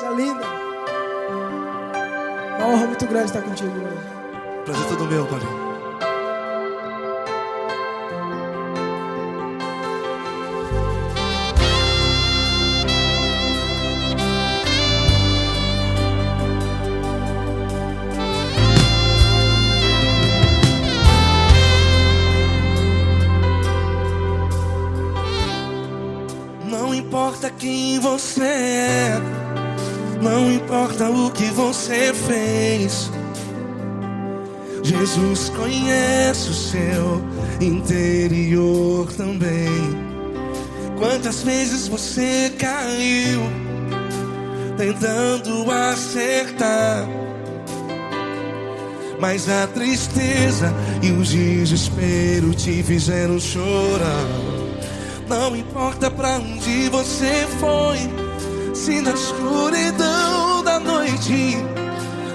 Coisa linda. Uma honra muito grande estar contigo hoje. Prazer todo meu, Paulinho. Não importa quem você é, não importa o que você fez, Jesus conhece o seu interior também. Quantas vezes você caiu tentando acertar, mas a tristeza e o desespero te fizeram chorar. Não importa pra onde você foi, se na escuridão da noite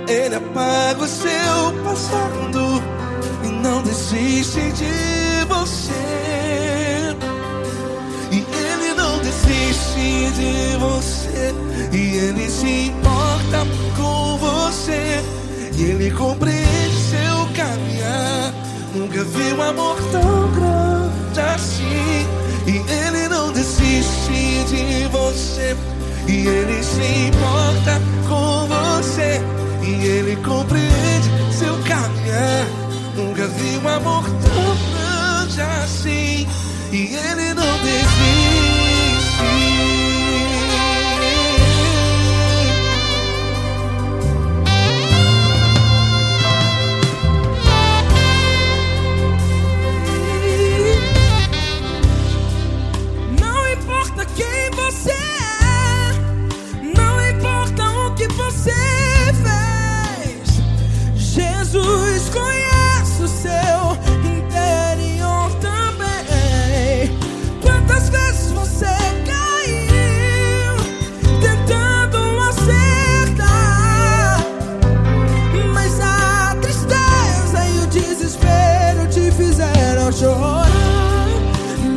Ele apaga o seu passado e não desiste de você. E Ele não desiste de você, e Ele se importa com você, e Ele compreende seu caminhar. Nunca vi um amor tão grande assim. E Ele não desiste de você, e Ele se importa com você, e Ele compreende seu caminhar. Nunca vi um amor tão grande assim. E Ele não desiste. Jesus conhece o seu interior também. Quantas vezes você caiu tentando acertar, mas a tristeza e o desespero te fizeram chorar.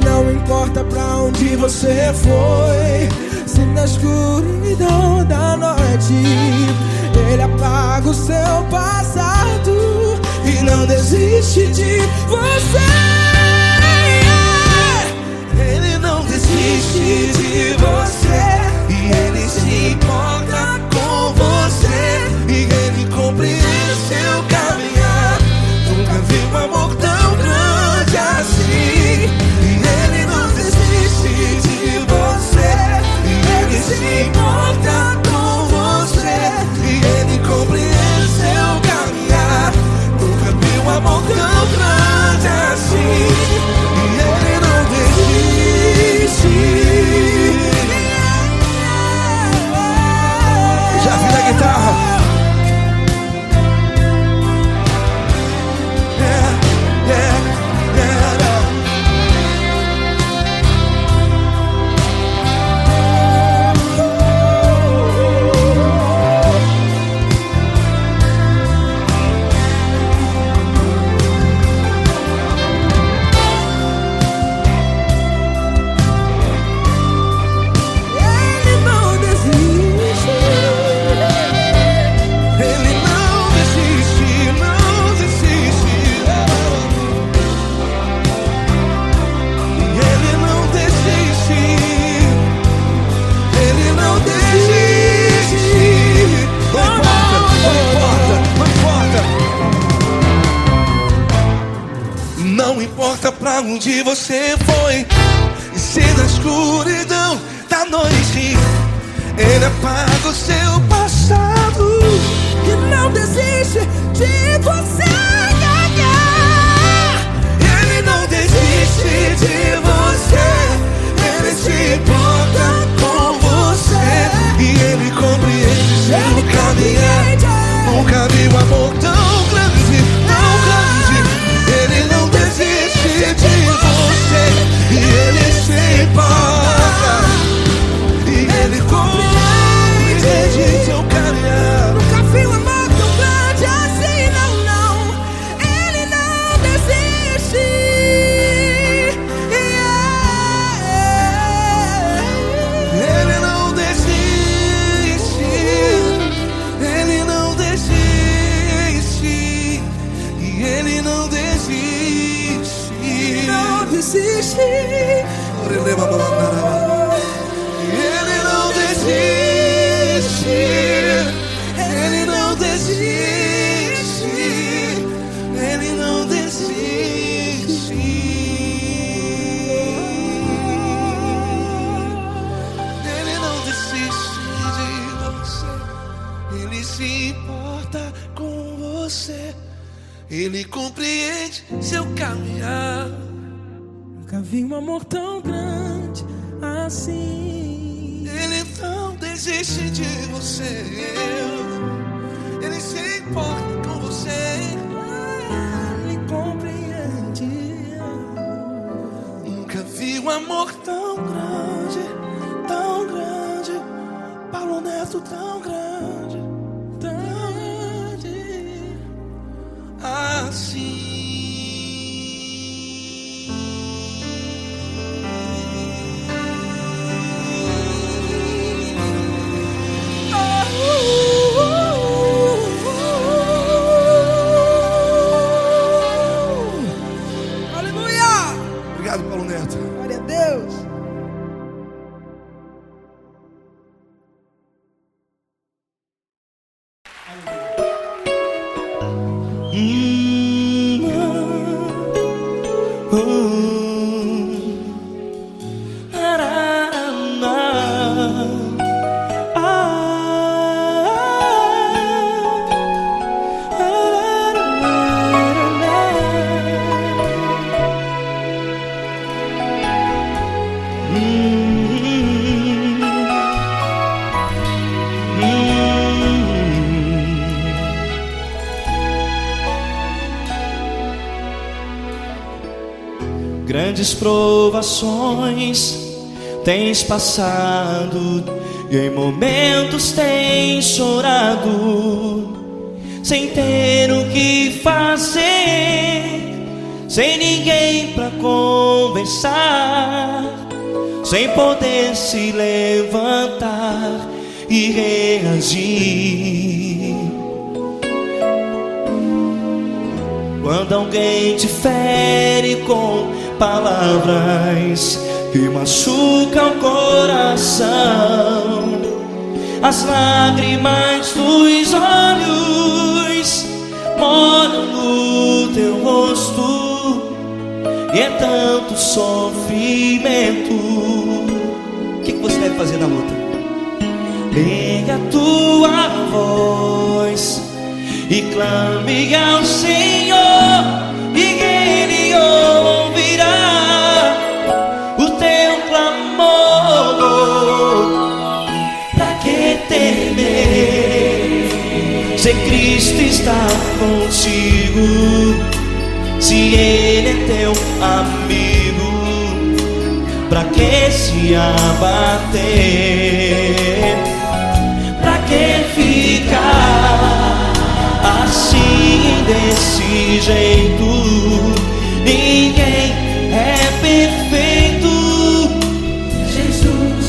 Não importa pra onde você foi, se na escuridão da noite Ele apaga o seu passado e não desiste de você. Ele não desiste de você, e Ele se importa com você, e Ele compreende seu caminhar. Nunca vi um amor tão grande assim. E Ele não desiste de você, e Ele se importa com você, e Ele compreende seu caminhar. Nunca vi um amor tão grande assim. E Ele não desiste. Já vi na guitarra. Não importa pra onde você foi, e se na escuridão da noite Ele apaga o seu passado E não desiste de você. Ele não desiste de você, Ele se importa com você, e Ele compreende seu caminhar. Nunca vi um amor tão grande, tão grande. Ele não desiste de você, e Ele se importa, e Ele compreende se importa com você. Ele compreende seu caminhar. Nunca vi um amor tão grande assim. Ele não desiste de você. Ele se importa com você. Ele compreende. Nunca vi um amor tão grande, tão grande. Paulo Neto tão grande, tão grande assim. Obrigado, Paulo Neto. Glória a Deus. Grandes provações tens passado e em momentos tens chorado, sem ter o que fazer, sem ninguém pra conversar, sem poder se levantar e reagir. Quando alguém te fere com palavras que machucam o coração, as lágrimas dos olhos molham no teu rosto, e é tanto sofrimento. O que você deve fazer na luta? Erga a tua voz e clame ao Senhor, e Ele ouvirá o teu clamor. Pra que temer, se Cristo está contigo, se Ele é teu amigo? Pra que se abater? Pra que ficar assim, desse jeito? Ninguém é perfeito. Jesus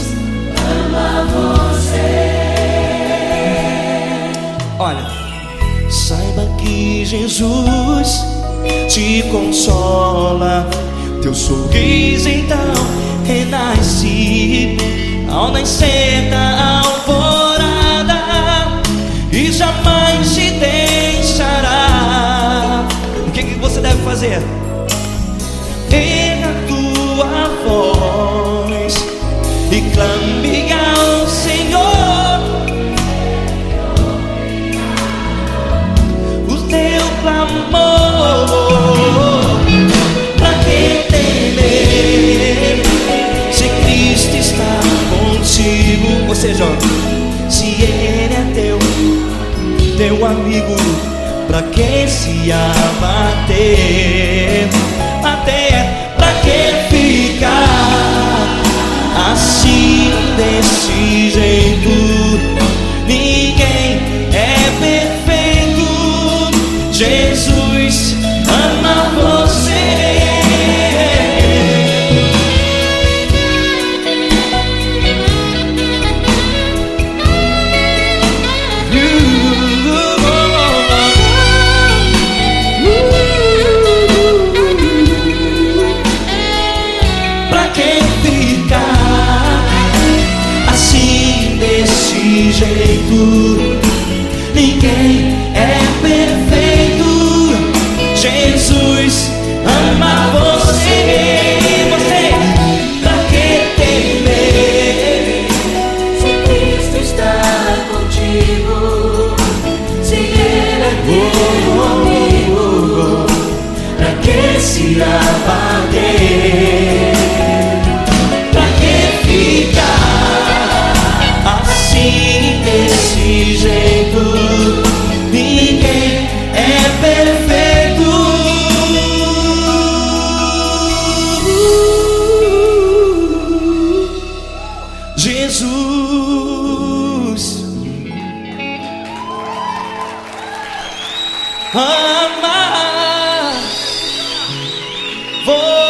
ama você. Olha, saiba que Jesus te consola, teu sorriso então renasce ao nascer da alvorada, e jamais te deixará. O que você deve fazer? Erga a tua voz e clame ao Senhor, o teu clamor. Pra que temer, se Cristo está contigo? Ou seja, se Ele é teu amigo, pra que se abater? Até pra que ficar assim, desse jeito? Ninguém é perfeito. Jesus ama você. amar você.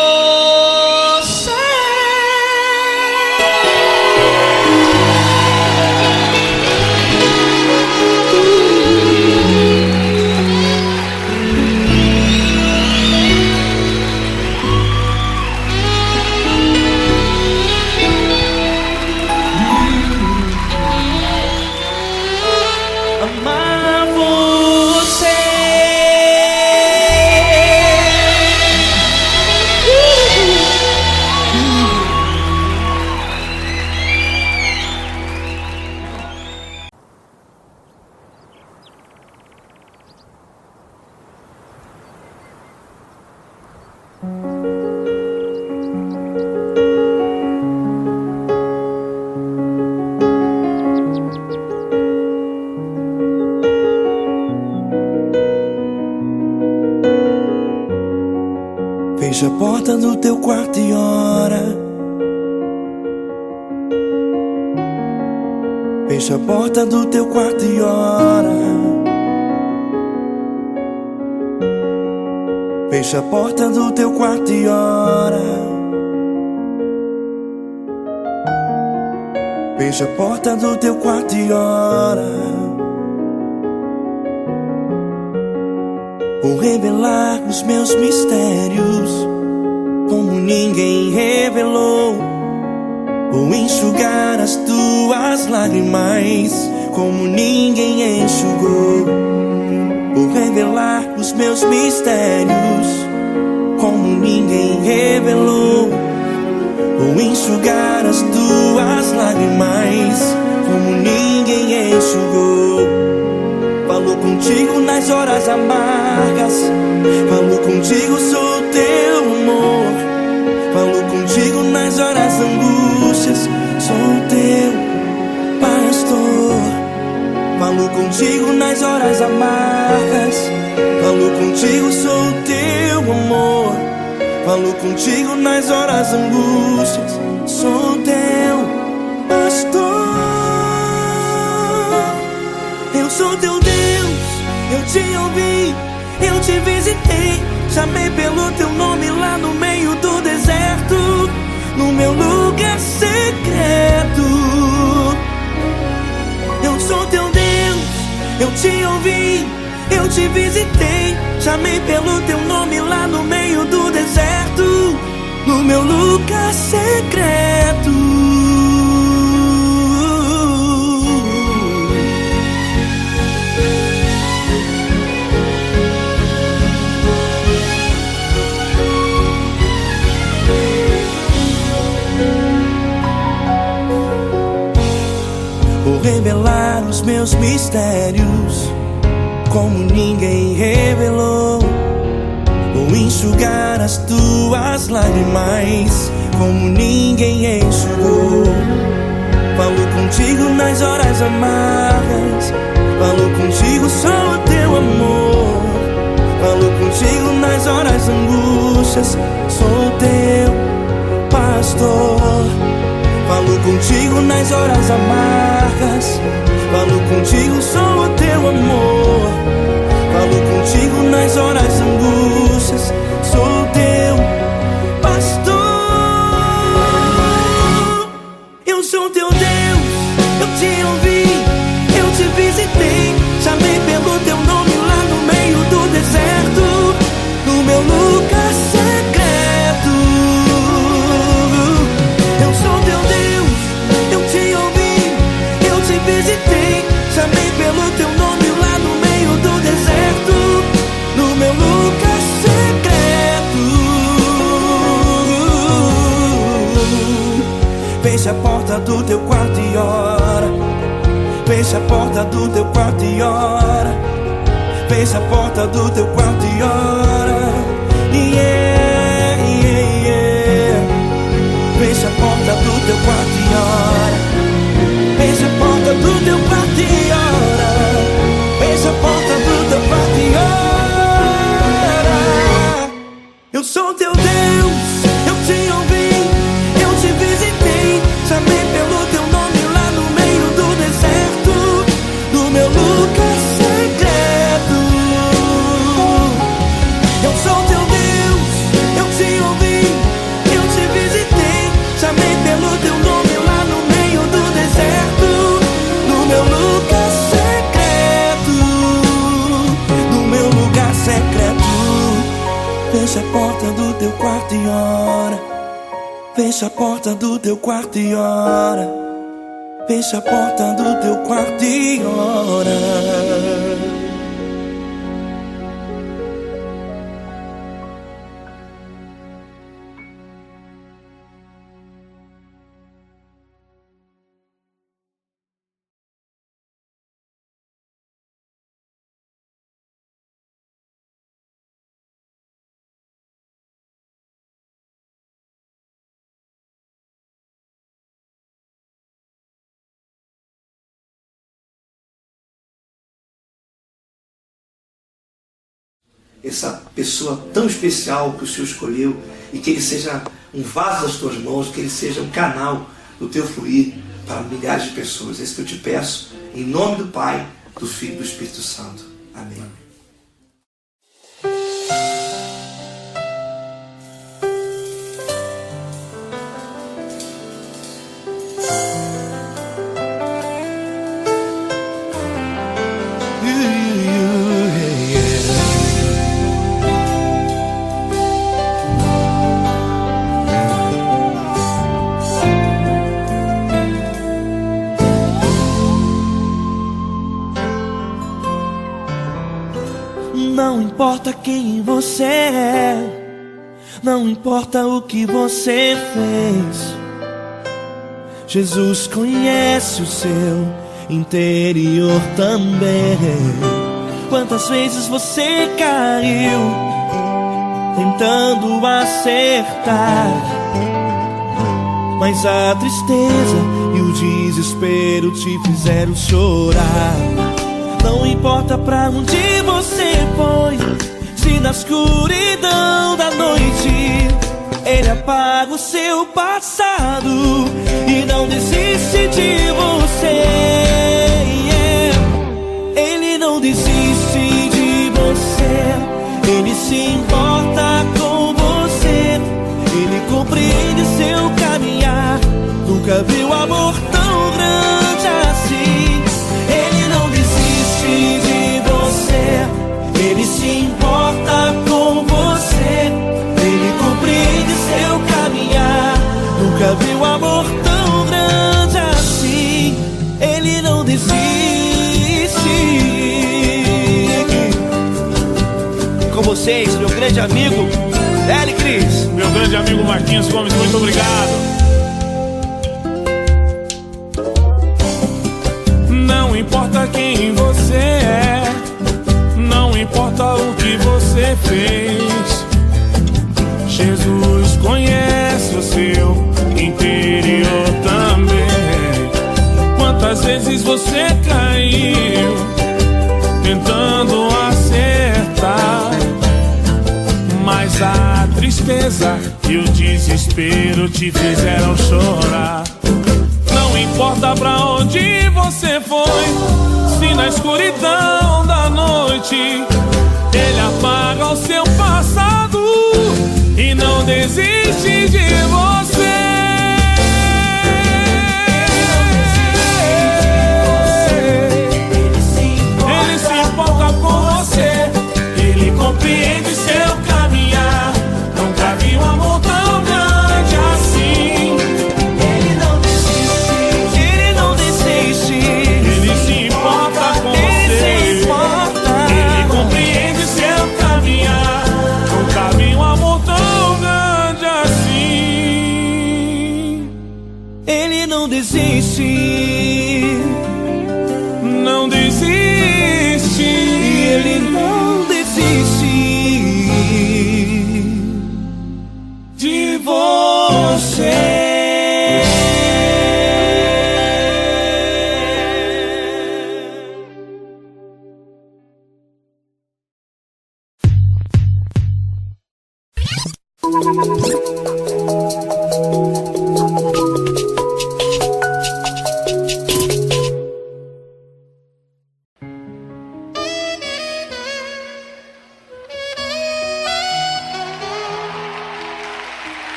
Amar você. Fecha a porta do teu quarto e ora. Fecha a porta do teu quarto e ora. Fecha a porta do teu quarto e ora. Fecha a porta do teu quarto e ora. Vou revelar os meus mistérios como ninguém revelou. Vou enxugar as tuas lágrimas como ninguém enxugou. Vou revelar os meus mistérios como ninguém revelou. Vou enxugar as tuas lágrimas como ninguém enxugou. Falo contigo nas horas amargas, falo contigo, sou teu amor. Falo contigo nas horas angústias, sou teu pastor. Falo contigo nas horas amargas, falo contigo, sou teu amor. Falo contigo nas horas angústias, sou teu pastor. Eu sou teu Deus, eu te ouvi, eu te visitei. Chamei pelo teu nome lá no meio do deserto, no meu lugar secreto. Eu sou teu Deus, eu te ouvi, eu te visitei. Chamei pelo teu nome lá no meio do deserto, no meu lugar secreto. Vou revelar os meus mistérios como ninguém revelou. Vou enxugar as tuas lágrimas como ninguém enxugou. Falo contigo nas horas amargas, falo contigo, sou teu amor. Falo contigo nas horas angústias, sou teu pastor. Falo contigo nas horas amargas, falo contigo, sou o teu amor. Falo contigo nas horas angústias, sou teu pastor. Eu sou teu Deus, eu te ouvi, eu te visitei. Chamei pelo teu nome lá no meio do deserto, no meu lugar secreto. Eu sou teu Deus, eu te ouvi, eu te visitei. Chamei pelo teu nome lá no meio do deserto, no meu lugar secreto. Fecha a porta do teu quarto e ora. Fecha a porta do teu quarto e ora. Fecha a porta do teu quarto e ora. Yeah, yeah, yeah. Fecha a porta do teu quarto e ora. Fecha a porta do teu quarto e ora. Fecha a porta do teu quarto e ora. Eu sou teu Deus, eu te ouvi, eu te visitei. Chamei pelo teu nome lá no Fecha a porta do teu quarto e ora. Fecha a porta do teu quarto e ora. Essa pessoa tão especial que o Senhor escolheu, e que ele seja um vaso das tuas mãos, que ele seja um canal do teu fluir para milhares de pessoas. É isso que eu te peço, em nome do Pai, do Filho e do Espírito Santo. Amém. Não importa quem você é, não importa o que você fez, Jesus conhece o seu interior também. Quantas vezes você caiu tentando acertar, mas a tristeza e o desespero te fizeram chorar. Não importa pra onde você foi, se na escuridão da noite Ele apaga o seu passado e não desiste de você. Ele não desiste de você, Ele se importa com você, Ele compreende seu caminhar. Nunca viu amor tão grande assim. Ele não desiste de você, Ele se importa com você, Ele compreende seu caminhar. Nunca viu amor tão grande assim. Ele não desiste. Com vocês, meu grande amigo L. Cris. Meu grande amigo Marquinhos Gomes, muito obrigado. Não importa quem você é, não importa o que você fez, Jesus conhece o seu interior também. Quantas vezes você caiu tentando acertar, mas a tristeza e o desespero te fizeram chorar. Não importa pra onde você foi, se na escuridão da noite Ele apaga o seu passado e não desiste de você. Ele se importa com você, Ele compreende seu caminhar. Nunca vi um amor tão grande assim. Ele não desiste, Ele não desiste. Ele se importa com você, Ele compreende seu caminhar. Nunca vi um amor tão grande assim. Ele não desiste, não desiste. Ele não desiste De você.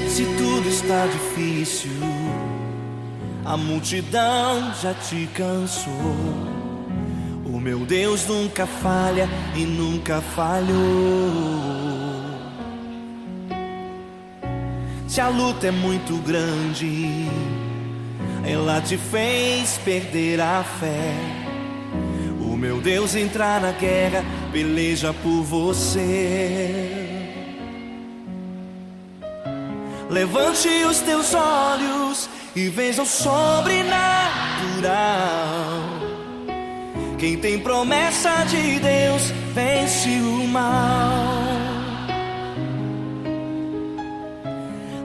Se tudo está difícil, a multidão já te cansou, o meu Deus nunca falha e nunca falhou. Se a luta é muito grande, ela te fez perder a fé. O meu Deus entrar na guerra, peleja por você. Levante os teus olhos e veja o sobrenatural. Quem tem promessa de Deus vence o mal.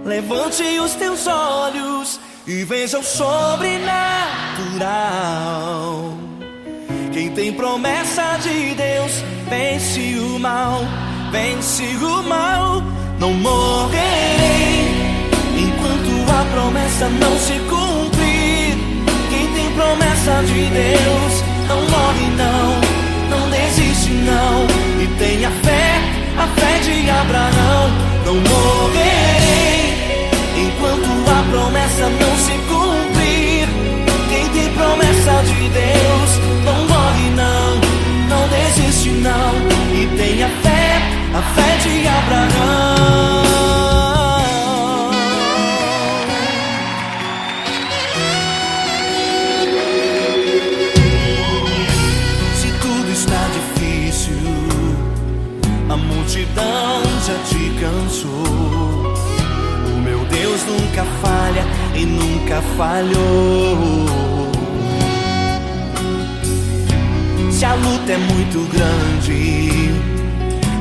Levante os teus olhos e veja o sobrenatural. Quem tem promessa de Deus vence o mal, vence o mal. Não morrerei enquanto a promessa não se cumprir. Quem tem promessa de Deus não morre não, não desiste não. E tenha fé, a fé de Abraão. Não morrerei enquanto a promessa não se cumprir. Quem tem promessa de Deus não morre não, não desiste não. E tenha fé, a fé de Abraão. Se tudo está difícil, a multidão já te cansou. O meu Deus nunca falha e nunca falhou. Se a luta é muito grande,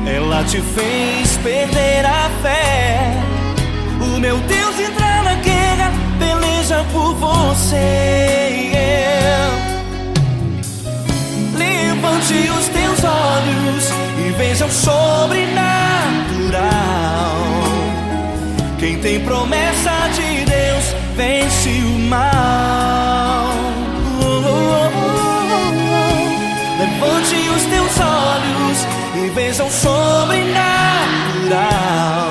ela te fez perder a fé. O meu Deus entra na guerra, peleja por você. Levante os teus olhos e veja o sobrenatural. Quem tem promessa de Deus vence o mal. Levante os teus olhos e veja o sobrenatural.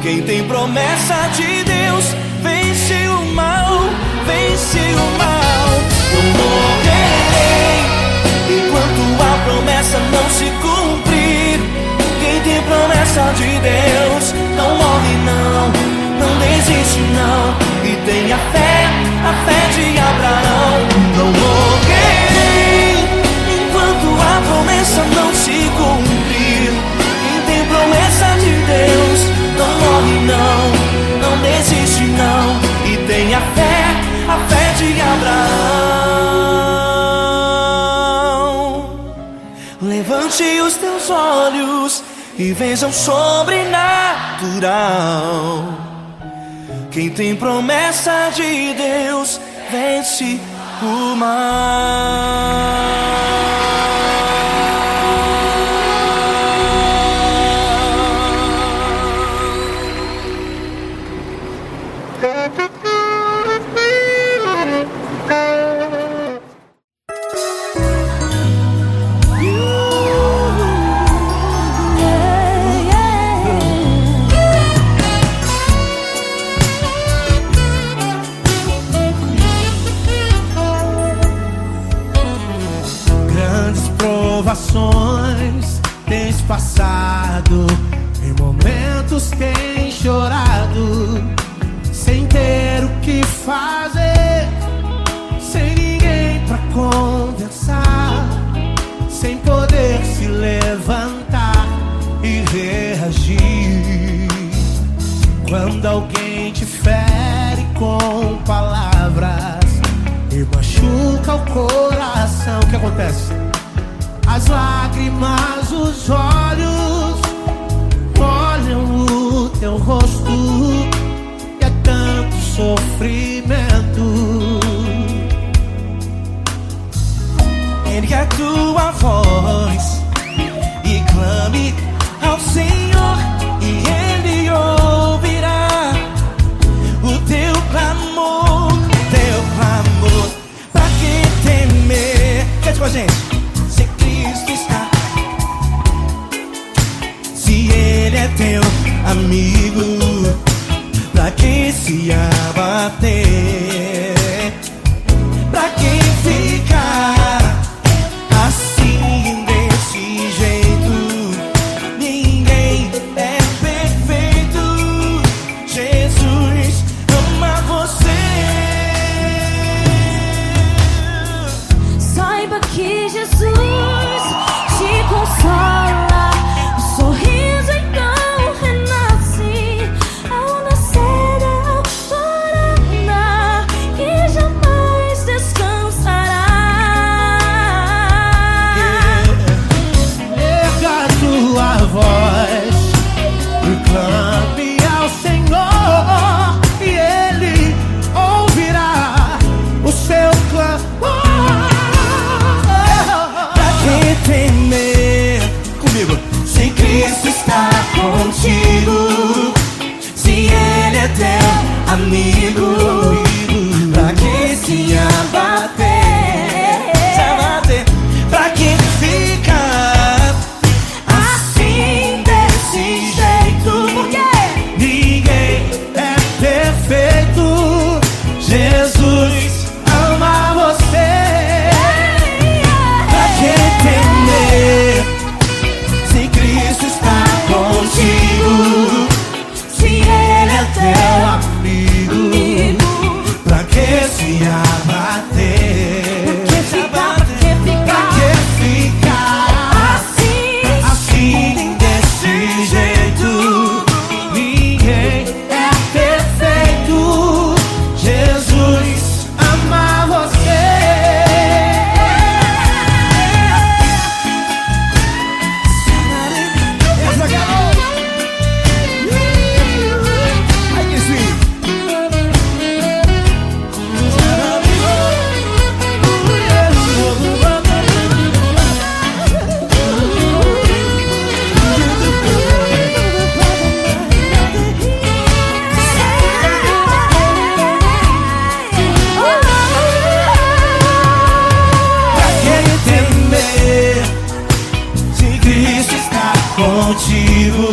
Quem tem promessa de Deus vence o mal, vence o mal. Não morrerei enquanto a promessa não se cumprir. Quem tem promessa de Deus não morre não, não desiste não. E tenha fé, a fé de Abraão. Não morrerei enquanto a promessa não se cumprir. Quem tem promessa de Deus não morre não, não desiste não. E tenha fé, a fé de Abraão. Levante os teus olhos e veja o sobrenatural. Quem tem promessa de Deus vence o mal. Tens passado, em momentos tens chorado, sem ter o que fazer, sem ninguém pra conversar, sem poder se levantar e reagir. Quando alguém te fere com palavras e machuca o coração, o que acontece? As lágrimas, os olhos olham o teu rosto e é tanto sofrimento. Ergue a tua voz e clame ao Senhor e Ele ouvirá o teu clamor, pra que temer? Cante com a gente. Ele é teu amigo, pra que se abater? Pra quem ficar Clame ao Senhor e Ele ouvirá o seu clamor. Pra que temer? Comigo. Se Cristo está contigo, se Ele é teu amigo, pra que se abater? Pra que ficar assim desse jeito? Porque ninguém é perfeito. Jesus ama você. Pra que temer? Se Cristo está contigo, se Ele é teu amigo, pra que se abater? Assim desse jeito, ninguém é perfeito. Jesus ama você. Contigo,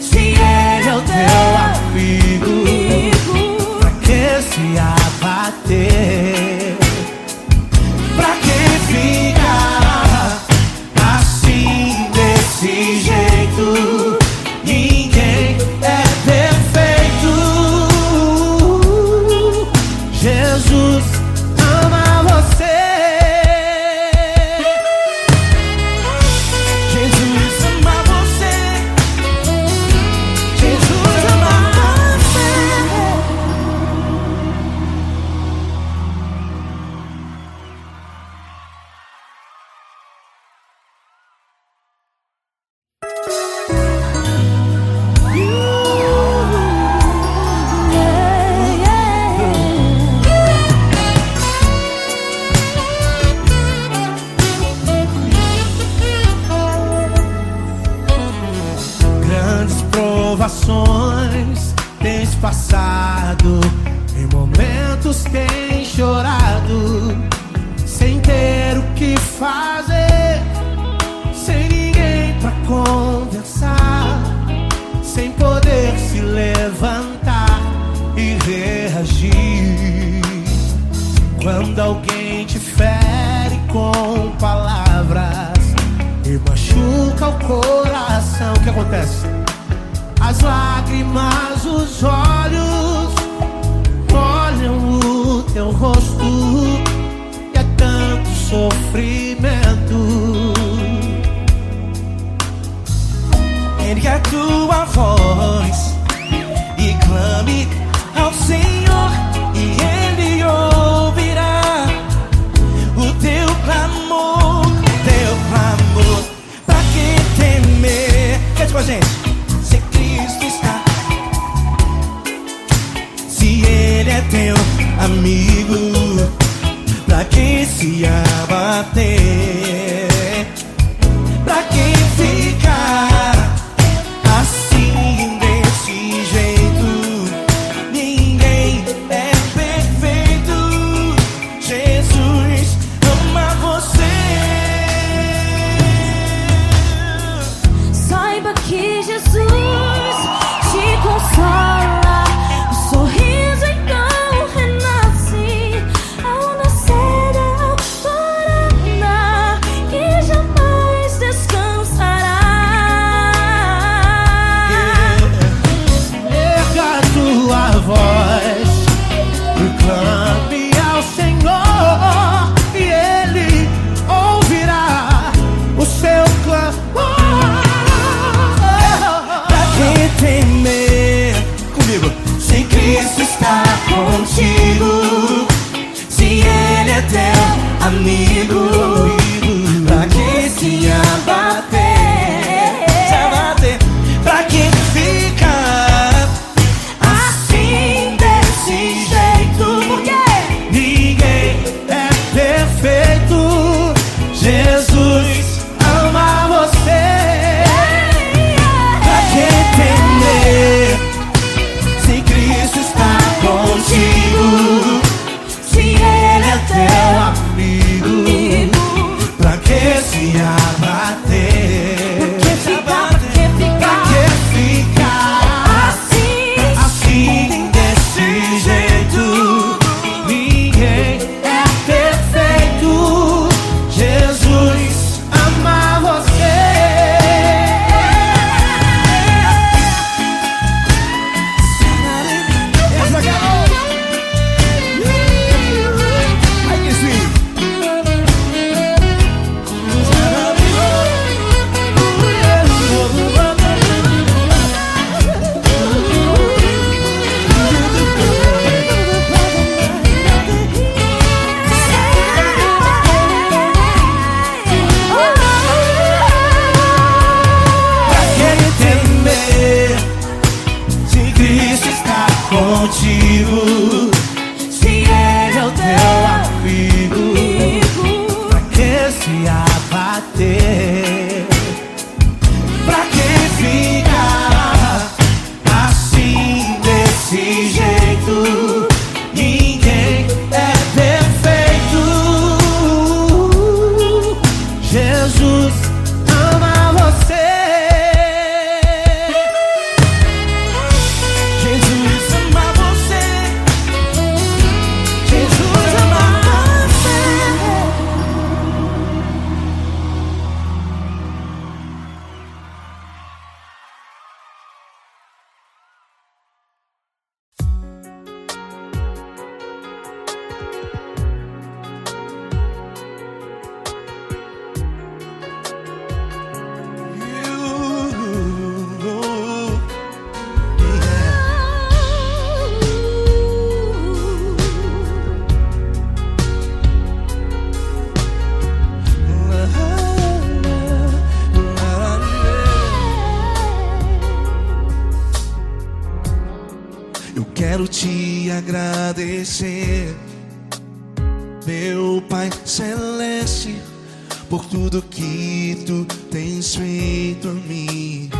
se Ele é o teu amigo, pra que se abater? Pra que ficar assim desse jeito? Ninguém é perfeito. Jesus ama você. Provações tens passado, em momentos tens chorado, sem ter o que fazer, sem ninguém pra conversar, sem poder se levantar e reagir. Quando alguém te fere com palavras e machuca o coração, o que acontece? As lágrimas, os olhos olham o teu rosto e é tanto sofrimento. Ergue a tua voz e clame ao Senhor e Ele ouvirá o teu clamor, teu clamor. Pra que temer? Cante com a gente. Ele é teu amigo, pra que se abater? Pra que ficar assim desse jeito? Ninguém é perfeito. Jesus ama você. Saiba que Jesus te consola. O sorriso então renasce. contigo. Se ele é o teu amigo, pra que se abater? Pra que ficar assim, desse jeito? Ninguém é perfeito. Jesus ama você. Jesus ama você. Jesus ama Eu quero te agradecer, meu Pai Celeste, por tudo que tu tens feito a mim.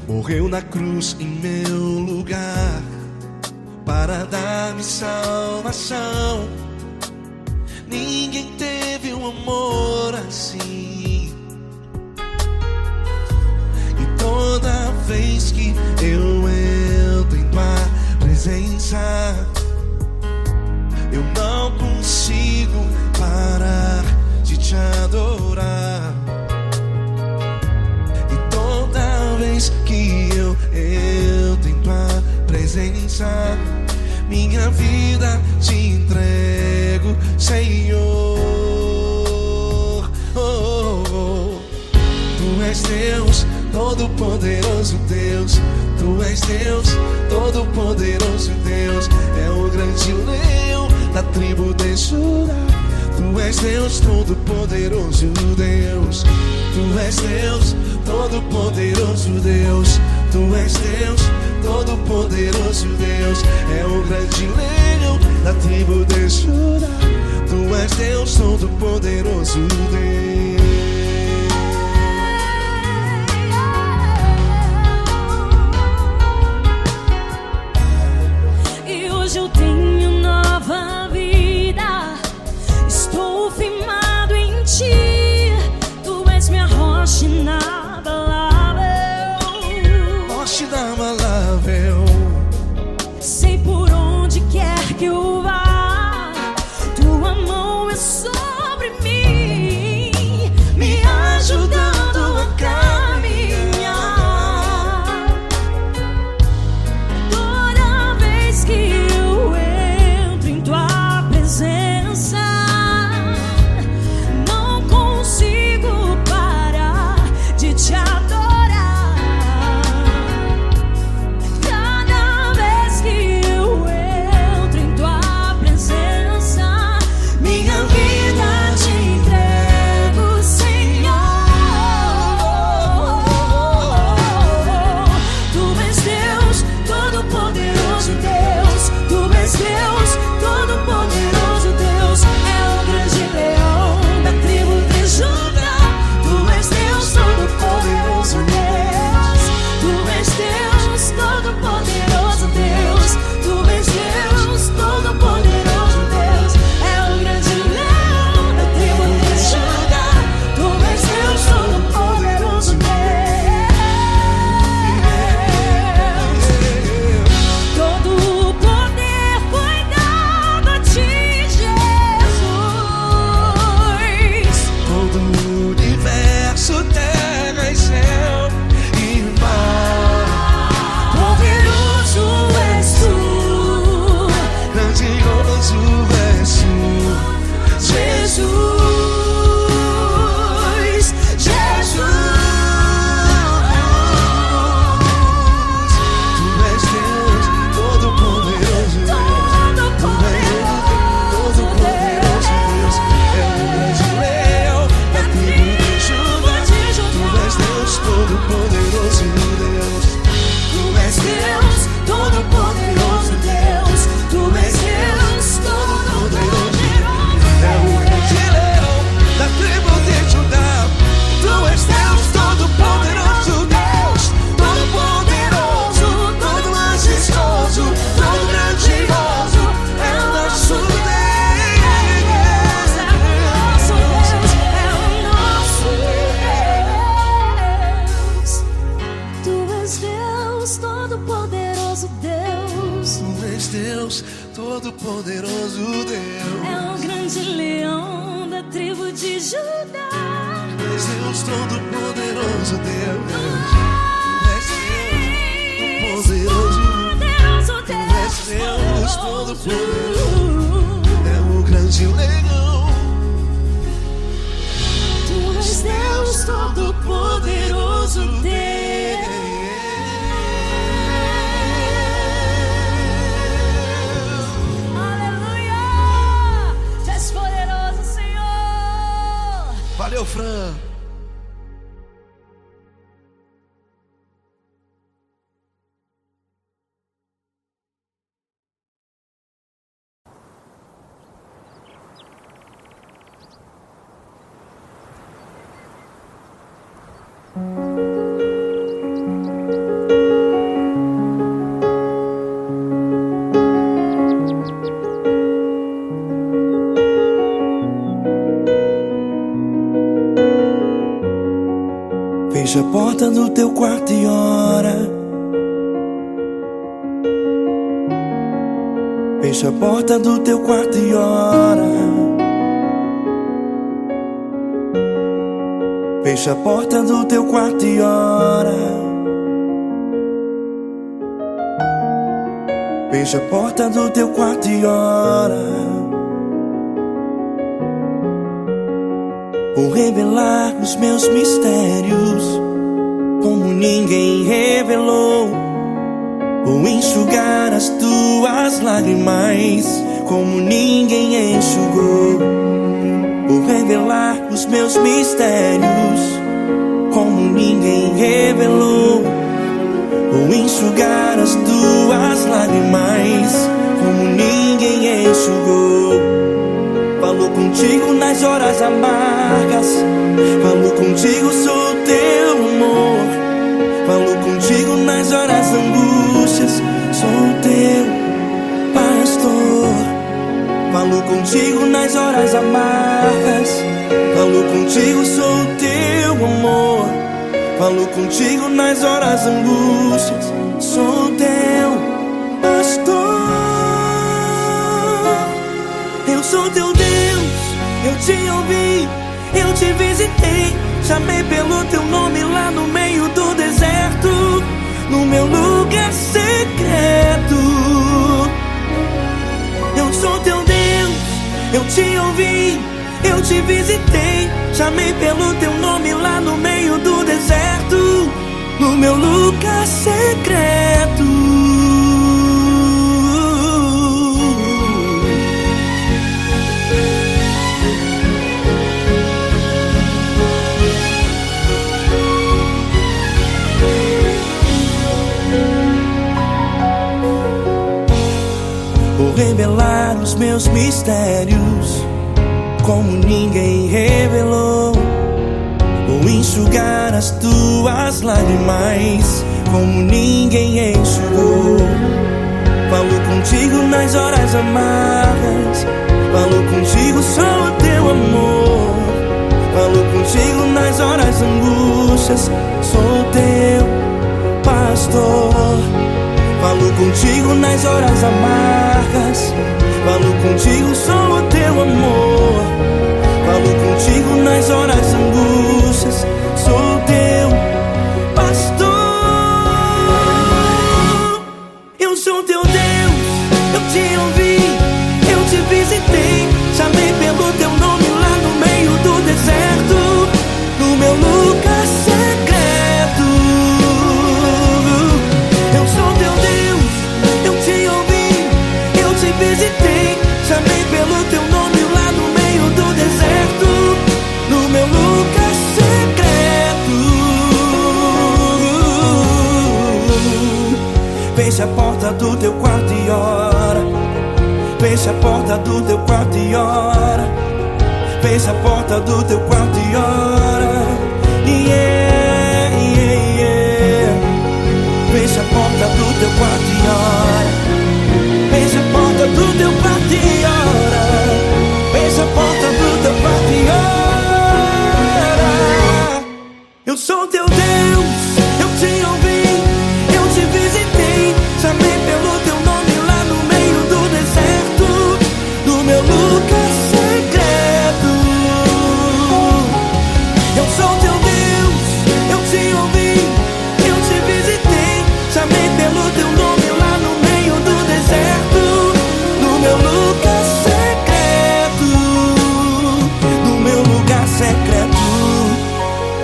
Morreu na cruz em meu lugar para dar-me salvação. Ninguém teve um amor assim. E toda vez que eu entro em tua presença, eu não consigo parar de te adorar. E toda vez que eu entro em tua presença, minha vida te entrego, Senhor. Oh, oh, oh. Tu és Deus, Todo-Poderoso Deus. Tu és Deus, Todo-Poderoso Deus. É o grande leão da tribo de Judá. Tu és Deus, Todo-Poderoso Deus. Tu és Deus, Todo-Poderoso Deus. Tu és Deus, Todo-Poderoso Deus. É o grande leão da tribo de Judá. Tu és Deus, Todo-Poderoso Deus. Hoje eu tenho nova vida, estou firmado em ti. Tu és minha rocha inabalável, Rocha inabalável. sei por onde quer que eu vá, tua mão é sobre mim. todo-poderoso Deus. É o grande leão da tribo de Judá. És Deus todo-poderoso Deus. És Deus poderoso. És Deus todo-poderoso. É o grande leão. Tu és Deus todo-poderoso Deus. Aleluia! Tu és poderoso, Senhor. Valeu, Fran. Fecha a porta do teu quarto e ora. Fecha a porta do teu quarto e ora. Fecha a porta do teu quarto e ora. Fecha a porta do teu quarto e ora. Vou revelar os meus mistérios como ninguém revelou. Vou enxugar as tuas lágrimas como ninguém enxugou. Vou revelar os meus mistérios como ninguém revelou. Vou enxugar as tuas lágrimas como ninguém enxugou. Falo contigo nas horas amargas. Falo contigo, sou teu amor. Falo contigo nas horas angústias. Sou teu pastor. Falo contigo nas horas amargas. Falo contigo, sou teu amor. Falo contigo nas horas angústias. Sou teu pastor. Eu sou teu Deus, eu te ouvi, eu te visitei. Chamei pelo teu nome lá no meio do deserto, no meu lugar secreto. Eu sou teu Deus, eu te ouvi, eu te visitei. Chamei pelo teu nome lá no meio do deserto, no meu lugar secreto. Vou revelar os meus mistérios como ninguém revelou. Vou enxugar as tuas lágrimas como ninguém enxugou. Falo contigo nas horas amargas. Falo contigo, sou o teu amor. Falo contigo nas horas angústias. Sou teu pastor. Falo contigo nas horas amargas. Falo contigo, sou o teu amor. Falo contigo nas horas angústias. Sou teu pastor. Eu sou teu Deus, eu te ouvi, eu te visitei. Chamei pelo teu nome lá no meio do deserto, no meu lugar secreto. Eu sou teu Deus, eu te ouvi, eu te visitei. Chamei pelo teu nome lá no meio do deserto, no meu lugar secreto. Fecha a porta do teu quarto e ora. Fecha a porta do teu quarto e ora. Fecha a porta do teu quarto e ora. Yeah, yeah, yeah. Fecha a porta do teu quarto e ora. Fecha a porta do teu quarto e ora. Fecha a porta do teu quarto e ora. Eu sou teu Deus, eu te ouvi, eu te visitei. Chamei pelo teu nome lá no meio do deserto,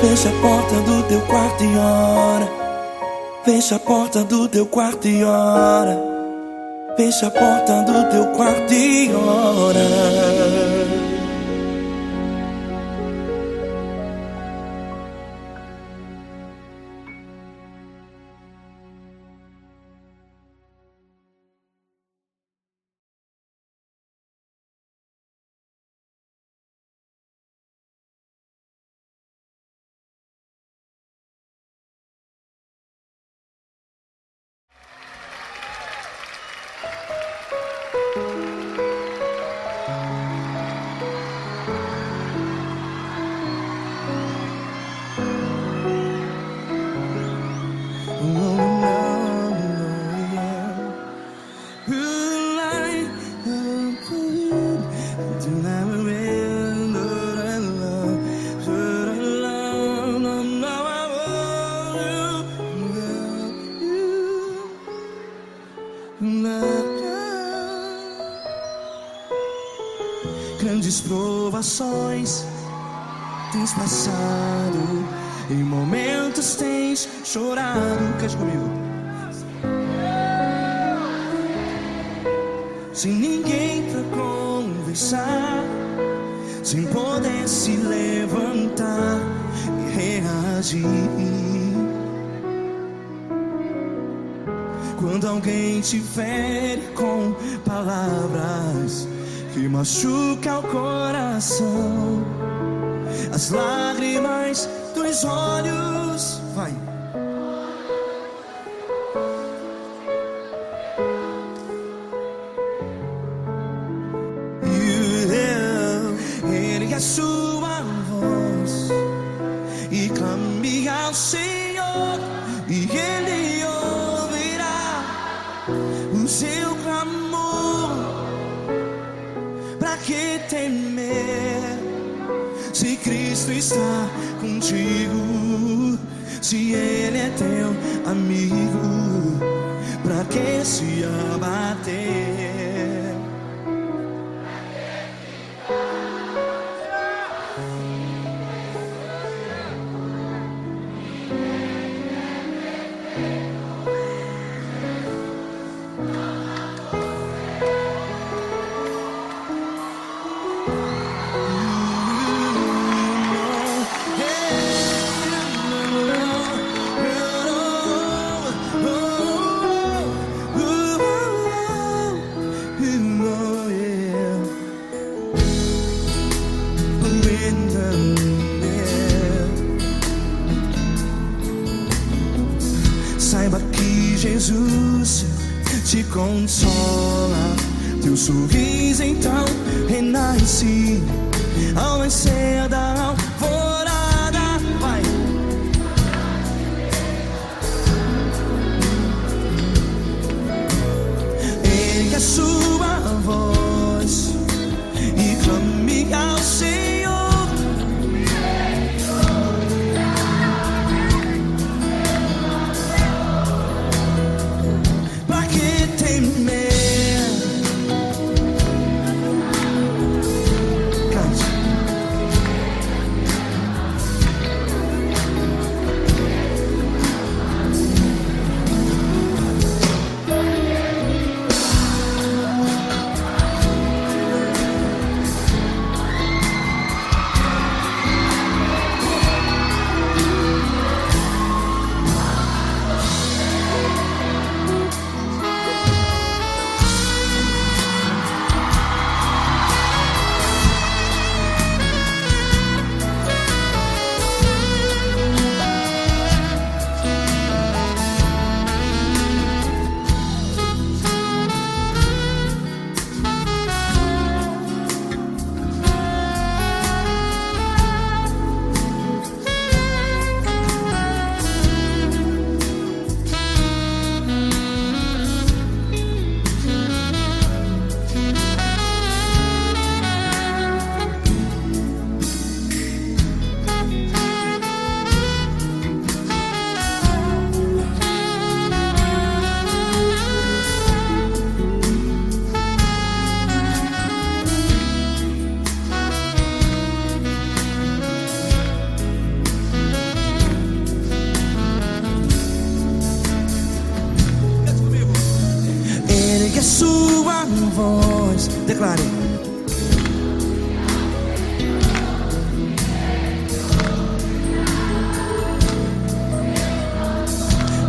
Fecha a porta do teu quarto e ora. Fecha a porta do teu quarto e ora. Fecha a porta do teu quarto e ora. Grandes provações tens passado, em momentos tens chorado. Cante comigo. Sem ninguém pra conversar, sem poder se levantar e reagir. Quando alguém te fere com palavras que machuca o coração, as lágrimas dos olhos, vai. Ergue a sua voz e clame ao Senhor, e Ele ouvirá o seu clamor. Pra que temer, se Cristo está contigo? Se Ele é teu amigo, pra que se abater? Saiba que Jesus te consola, teu sorriso então renasce ao nascer da alvorada. Vai. Ergue a sua voz e clame ao Senhor. Pra que temer? Cante. voz. Declare.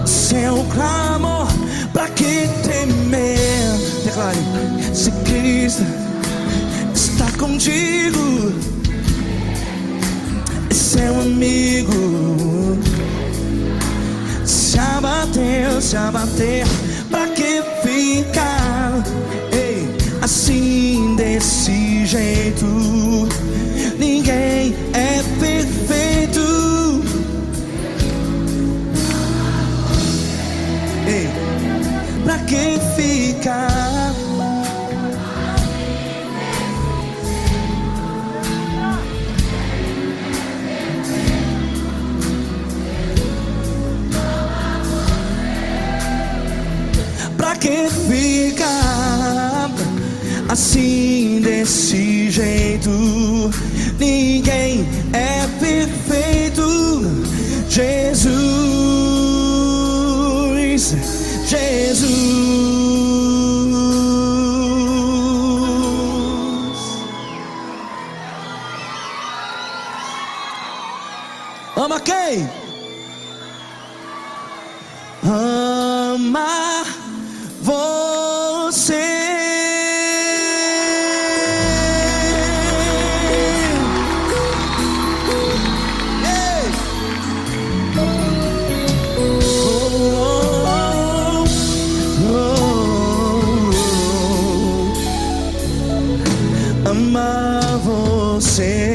Seu clamor, pra que temer? Declare. Se Cristo está contigo, é seu amigo. Se abater, pra que ficar? Ei, assim desse jeito, ninguém é perfeito. Ei, pra que ficar? Pra que ficar assim desse jeito? Ninguém é perfeito. Jesus, Jesus. Ama quem? Ama você. Amar você.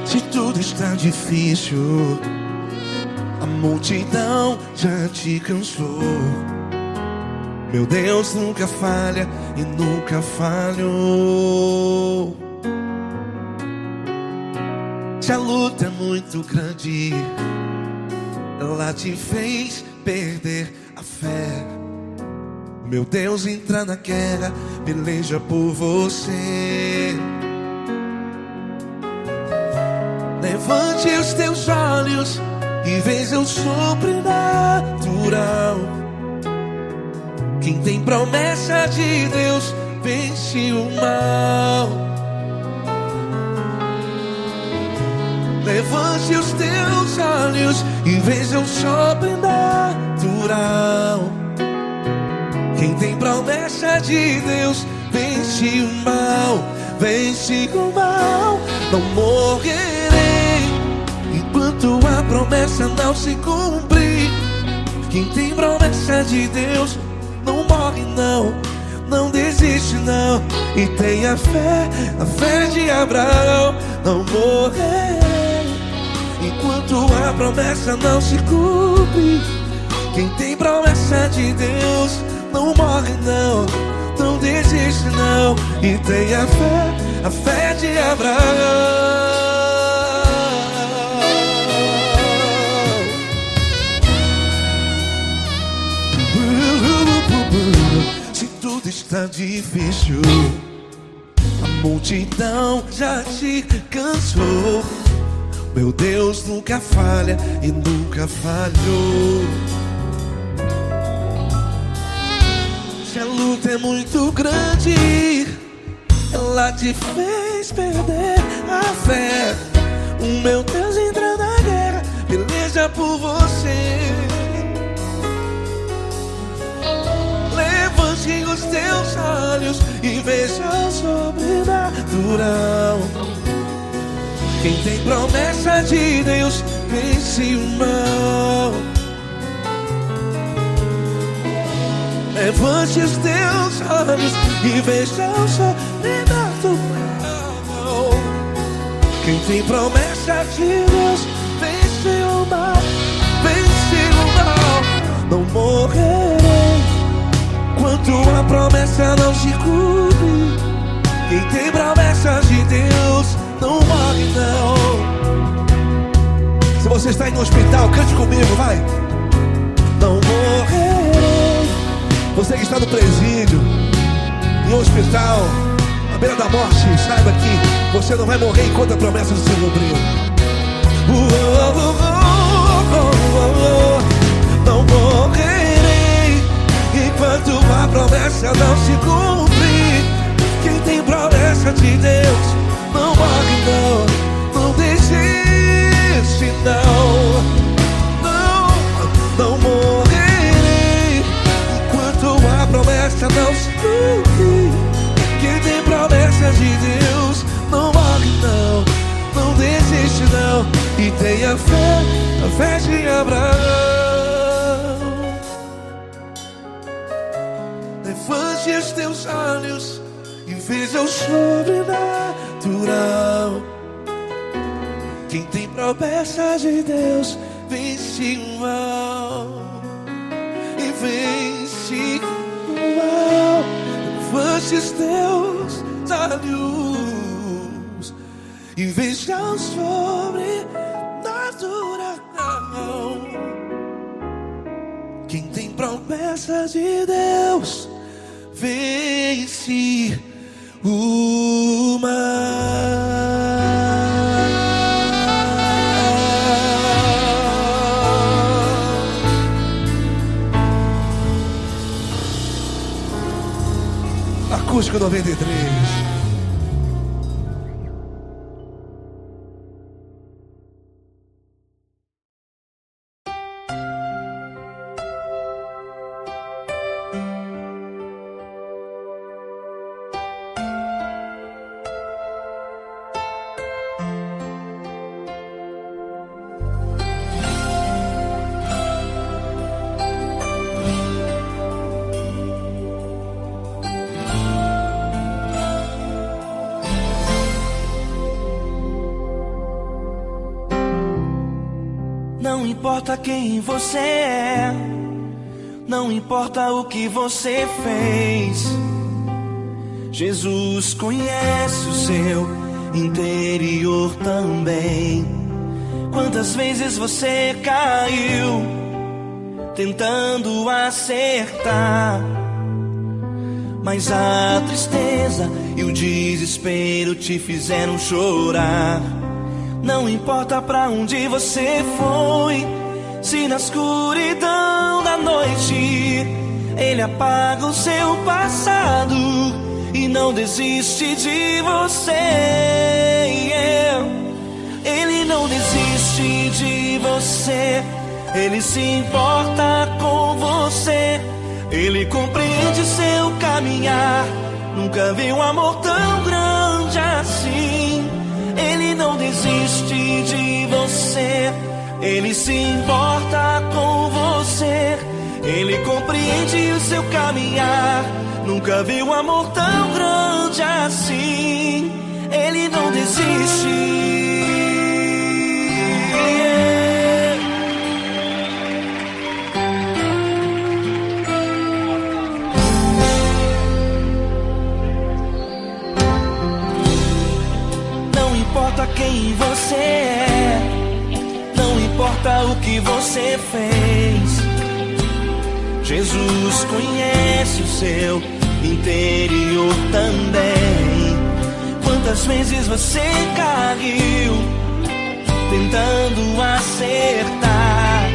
Se tudo está difícil, a multidão já te cansou. Meu Deus nunca falha e nunca falhou. Se a luta é muito grande, ela te fez perder a fé. Meu Deus entra na guerra, peleja por você. Levante os teus olhos e veja o sobrenatural. Quem tem promessa de Deus vence o mal. Levante os teus olhos e veja o sobrenatural. Quem tem promessa de Deus vence o mal. Vence o mal. Não morrerei enquanto a promessa não se cumprir. Quem tem promessa de Deus não morre não, não desiste não. E tenha fé, a fé de Abraão. Não morrerei enquanto a promessa não se cumpre. Quem tem promessa de Deus não morre não, não desiste não. E tenha fé, a fé de Abraão. Se tudo está difícil, a multidão já te cansou. Meu Deus nunca falha e nunca falhou. Se a luta é muito grande, ela te fez perder a fé. O meu Deus entra na guerra, peleja por você. Levante os teus olhos e veja o sobrenatural. Quem tem promessa de Deus vence o mal. Levante os teus olhos e veja o sobrenatural. Quem tem promessa de Deus vence o mal. Vence o mal. Não morrerei enquanto a promessa não se cumpre. Quem tem promessas de Deus não morre não. Se você está em um hospital, cante comigo, vai. Não morrerei. Você que está no presídio, em um hospital, à beira da morte, saiba que você não vai morrer enquanto a promessa não se cumprir. Não morrerei enquanto a promessa não se cumprir. Quem tem promessa de Deus não morre não, não desiste não. Não morrerei enquanto a promessa não se cumprir. Quem tem promessa de Deus não morre não, não desiste não. E tenha fé, a fé de Abraão. Levante os teus olhos e veja o sobrenatural. Quem tem promessa de Deus vence o mal e vence o mal. Levante os teus olhos e veja o sobrenatural. Quem tem promessa de Deus vence o mal. Acústico 93. Não importa quem você é, não importa o que você fez, Jesus conhece o seu interior também. Quantas vezes você caiu tentando acertar, mas a tristeza e o desespero te fizeram chorar. Não importa pra onde você foi, se na escuridão da noite Ele apaga o seu passado e não desiste de você. Ele não desiste de você, Ele se importa com você, Ele compreende seu caminhar. Nunca vi um amor tão grande assim. Ele não desiste de você, Ele se importa com você, Ele compreende o seu caminhar. Nunca vi um amor tão grande assim. Ele não desiste. Não importa quem você é, não importa o que você fez, Jesus conhece o seu interior também. Quantas vezes você caiu tentando acertar,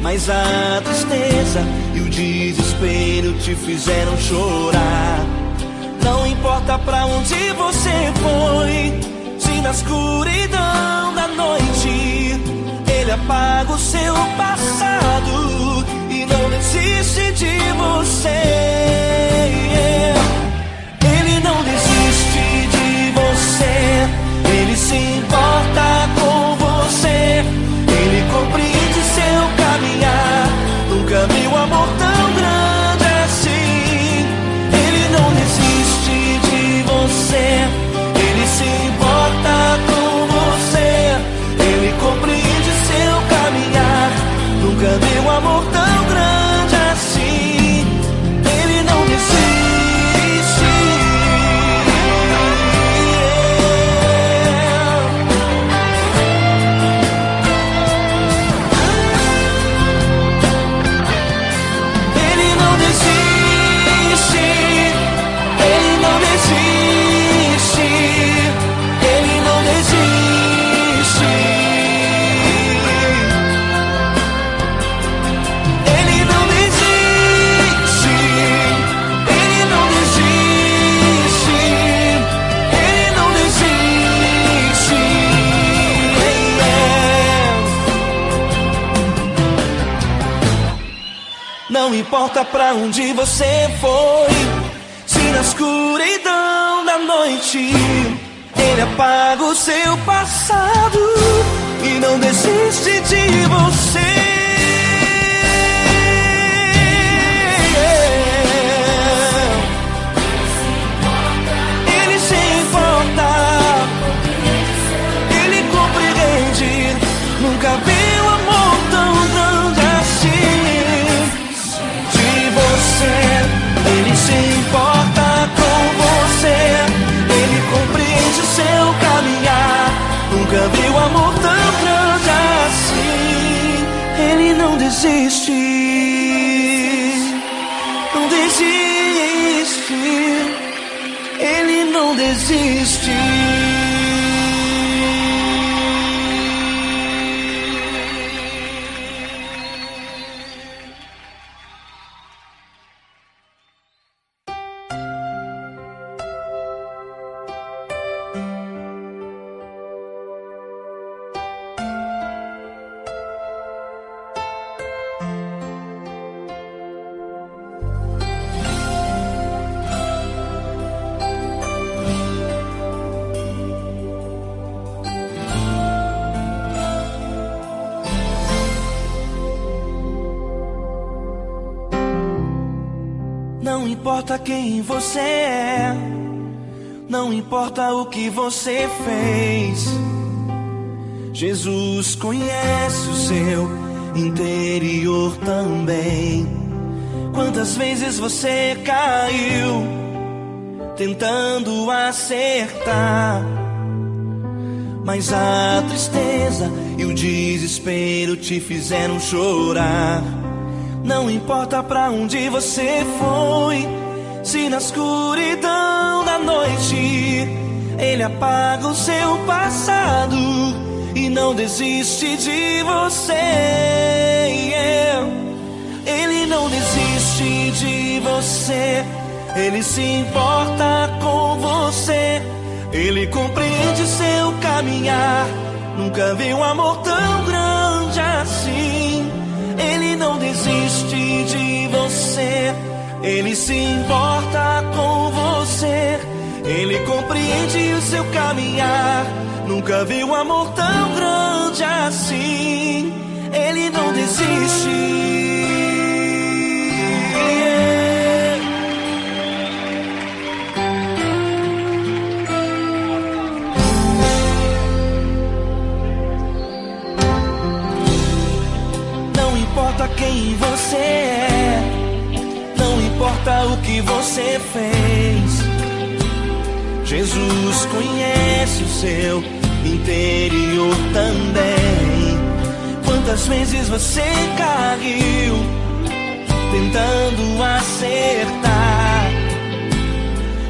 mas a tristeza e o desespero te fizeram chorar. Não importa pra onde você foi, se na escuridão da noite Ele apaga o seu passado e não desiste de você. Ele não desiste de você, Ele se importa com você, Ele compreende seu caminhar. Nunca vi um amor tão grande assim. Ele não desiste de você, Ele se importa com você, Ele compreende seu caminhar. Nunca vi um amor tão grande assim. importa pra onde você foi, se na escuridão da noite Ele apaga o seu passado e não desiste de você. Ele se importa, Ele compreende. Nunca vi um amor tão grande assim de você. Ele se importa com você, Ele compreende o seu caminhar. Nunca vi um amor tão grande assim. Ele não desiste, não desiste. Ele não desiste. Não importa quem você é, não importa o que você fez, Jesus conhece o seu interior também. Quantas vezes você caiu tentando acertar, mas a tristeza e o desespero te fizeram chorar. Não importa pra onde você foi, se na escuridão da noite Ele apaga o seu passado e não desiste de você. Ele não desiste de você, Ele se importa com você, Ele compreende seu caminhar. Nunca vi um amor tão grande assim. Ele não desiste de você, Ele se importa com você, Ele compreende o seu caminhar. Nunca vi um amor tão grande assim. Ele não desiste. Não importa quem você é, não importa o que você fez, Jesus conhece o seu interior também. Quantas vezes você caiu tentando acertar,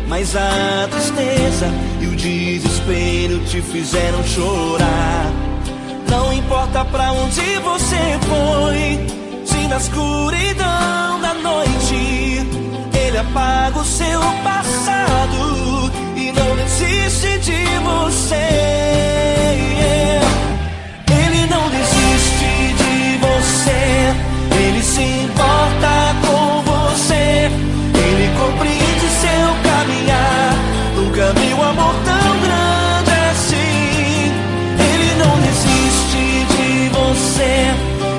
mas a tristeza e o desespero te fizeram chorar. Não importa pra onde você foi, se na escuridão da noite Ele apaga o seu passado e não desiste de você. Ele não desiste de você, Ele se importa com você, Ele compreende seu caminhar. Nunca vi um amor tão grande assim. Ele não desiste de você,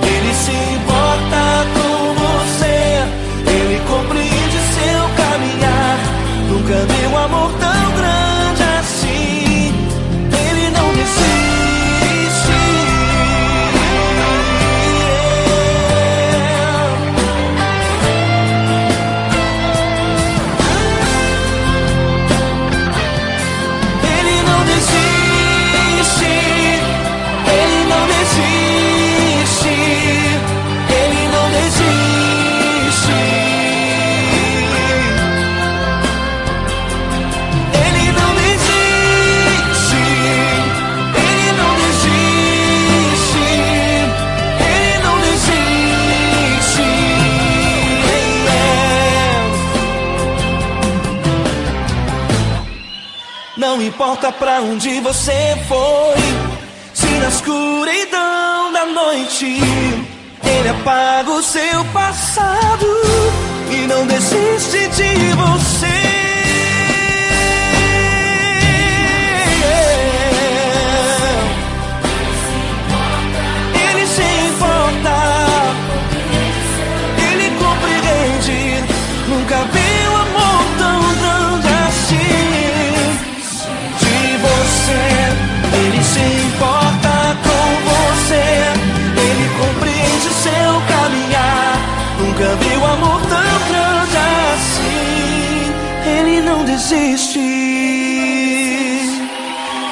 Ele se importa com você, Ele compreende seu caminhar. Nunca vi um amor tão grande assim. Ele não desiste. Ele não desiste. Ele não desiste. Ele não desiste. Ele não desiste. Ele não desiste. Ele não desiste. Não importa pra onde você foi, se na escuridão da noite Ele apaga o seu passado e não desiste de você. Ele se importa, ele compreende. Nunca vi um amor tão grande assim. De você, ele se importa com você. Ele compreende o seu caminhar. Nunca vi um amor tão grande assim. Ele não desiste,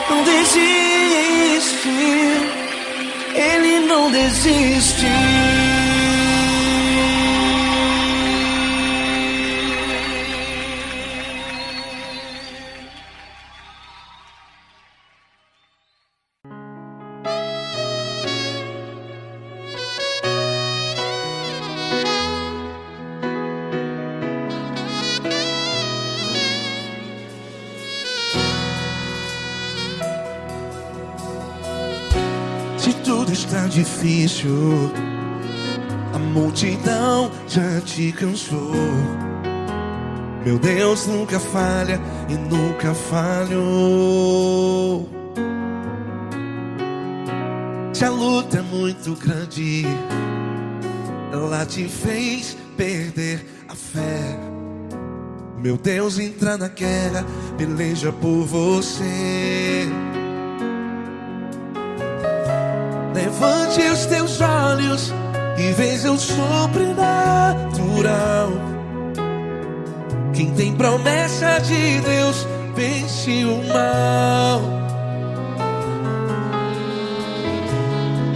não desiste. Ele não desiste. Se tudo está difícil, a multidão já te cansou. Meu Deus nunca falha e nunca falhou. Se a luta é muito grande, ela te fez perder a fé. Meu Deus entra na guerra, peleja por você. Levante os teus olhos e veja o sobrenatural. Quem tem promessa de Deus vence o mal.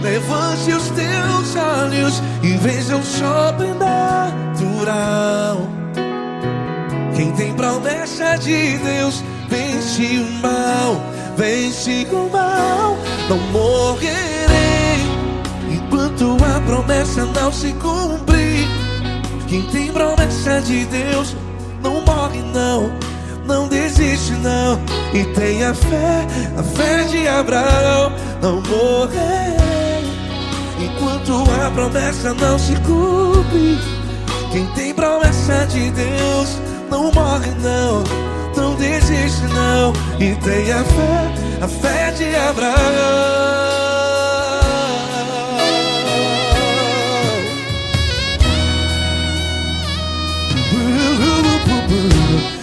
Levante os teus olhos e veja o sobrenatural. Quem tem promessa de Deus vence o mal. Vence o mal. Não morrerei enquanto a promessa não se cumprir. Quem tem promessa de Deus não morre não, não desiste não. E tenha fé, a fé de Abraão. Não morrerei enquanto a promessa não se cumpre. Quem tem promessa de Deus não morre não, não desiste não. E tenha fé, a fé de Abraão.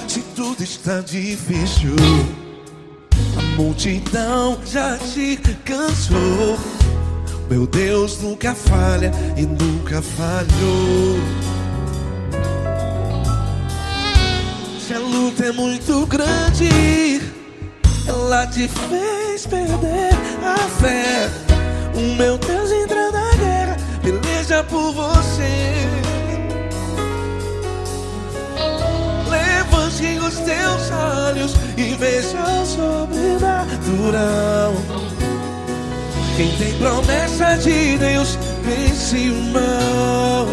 Se tudo está difícil, a multidão já te cansou. Meu Deus nunca falha e nunca falhou. Se a luta é muito grande, ela te fez perder a fé. O meu Deus entra na guerra, peleja por você. Levante os teus olhos e veja o sobrenatural. Quem tem promessa de Deus vence o mal.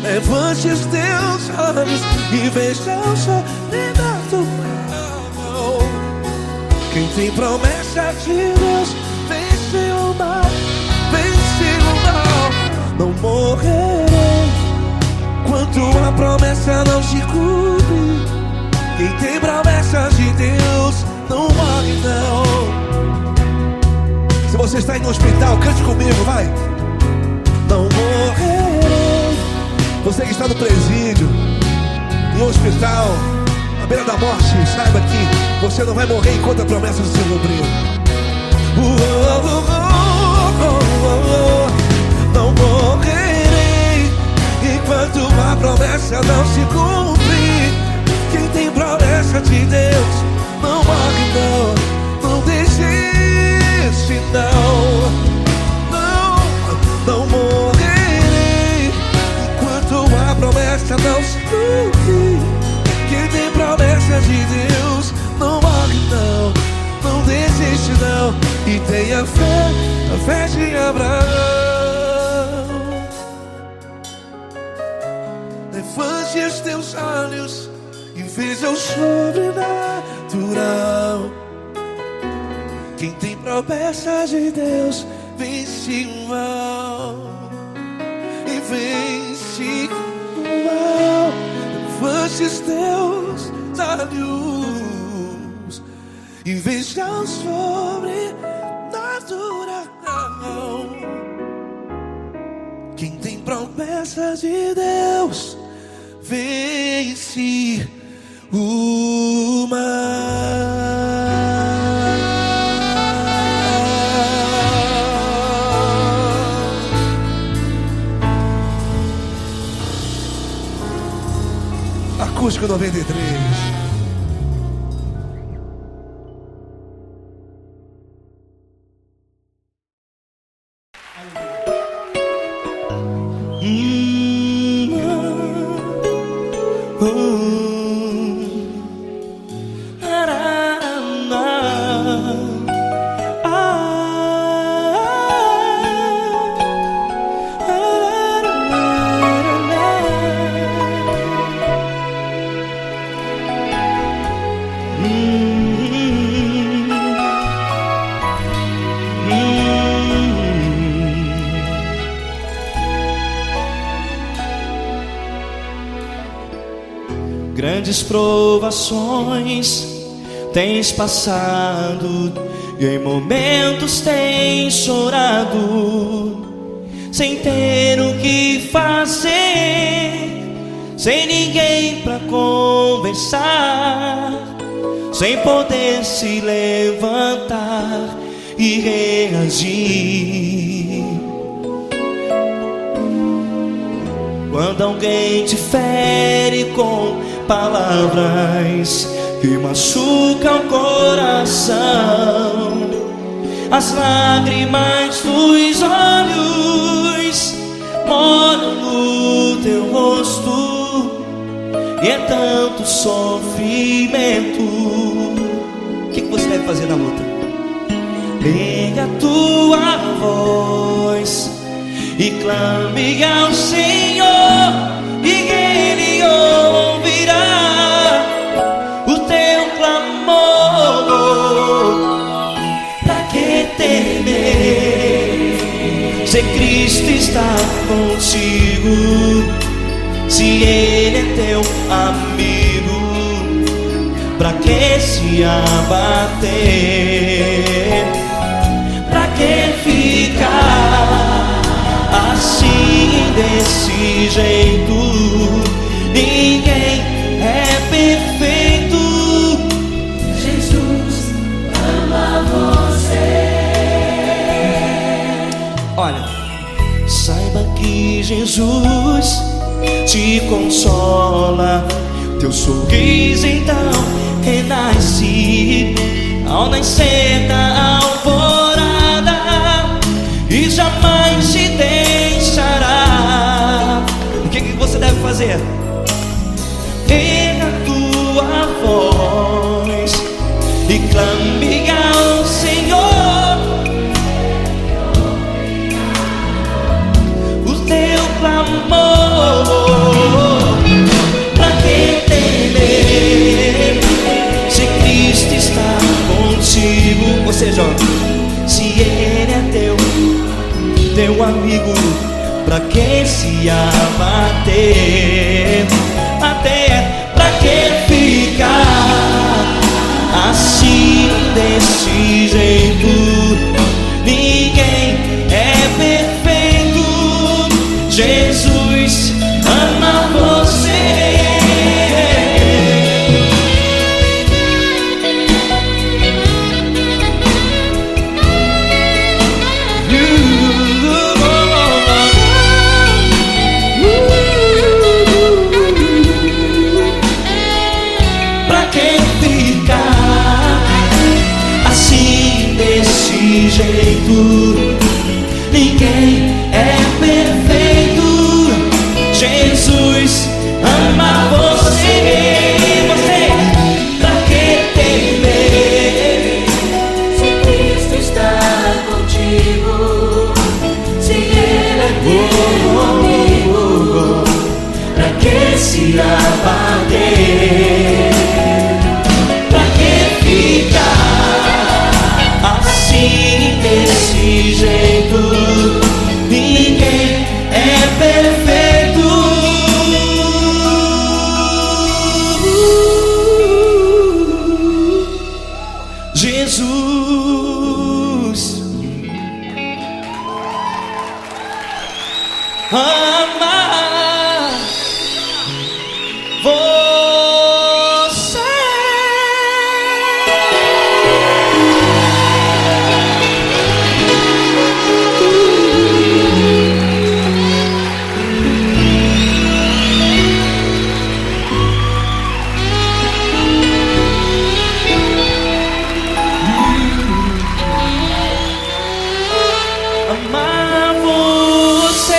Levante os teus olhos e veja o sobrenatural. Quem tem promessa de Deus vence o mal. Vence o mal. Não morrerei enquanto a promessa não se cumpre. Quem tem promessa de Deus não morre não. Se você está aí no hospital, cante comigo, vai. Não morrerei. Você que está no presídio, em um hospital, à beira da morte, saiba que você não vai morrer enquanto a promessa não se cumprir. Não morrerei enquanto a promessa não se cumprir. Quem tem promessa de Deus não morre não, não desiste não. Não morrerei enquanto a promessa não se cumprir. Quem tem promessa de Deus não morre não, não desiste não. E tenha fé, a fé de Abraão. Levante os teus olhos e veja o sobrenatural. Quem tem promessa de Deus vence o mal, e vence o mal. Levante os teus olhos e veja o sobrenatural. Quem tem promessas de Deus vence o mal. Acústico 93. Grandes provações tens passado, e em momentos tens chorado, sem ter o que fazer, sem ninguém pra conversar, sem poder se levantar e reagir. Quando alguém te fere com palavras que machucam o coração, as lágrimas dos olhos molham no teu rosto, e é tanto sofrimento. O que você deve fazer na luta? Erga a tua voz e clame ao Senhor, e Ele ouvirá o teu clamor. Pra que temer, se Cristo está contigo, se Ele é teu amigo? Pra que se abater? Pra que ficar assim, desse jeito? Ninguém é perfeito. Jesus ama você. Olha, saiba que Jesus te consola, teu sorriso então renasce ao nascer da alvorada, e jamais te deixará. O que você deve fazer? Erga a tua voz e clame ao Senhor, o teu clamor. Pra que temer, se Cristo está contigo? Ou seja, se Ele é teu amigo, pra que se abater? Até pra que ficar assim, desse jeito? Ninguém é perfeito. Jesus ama você. amar você. Amar você.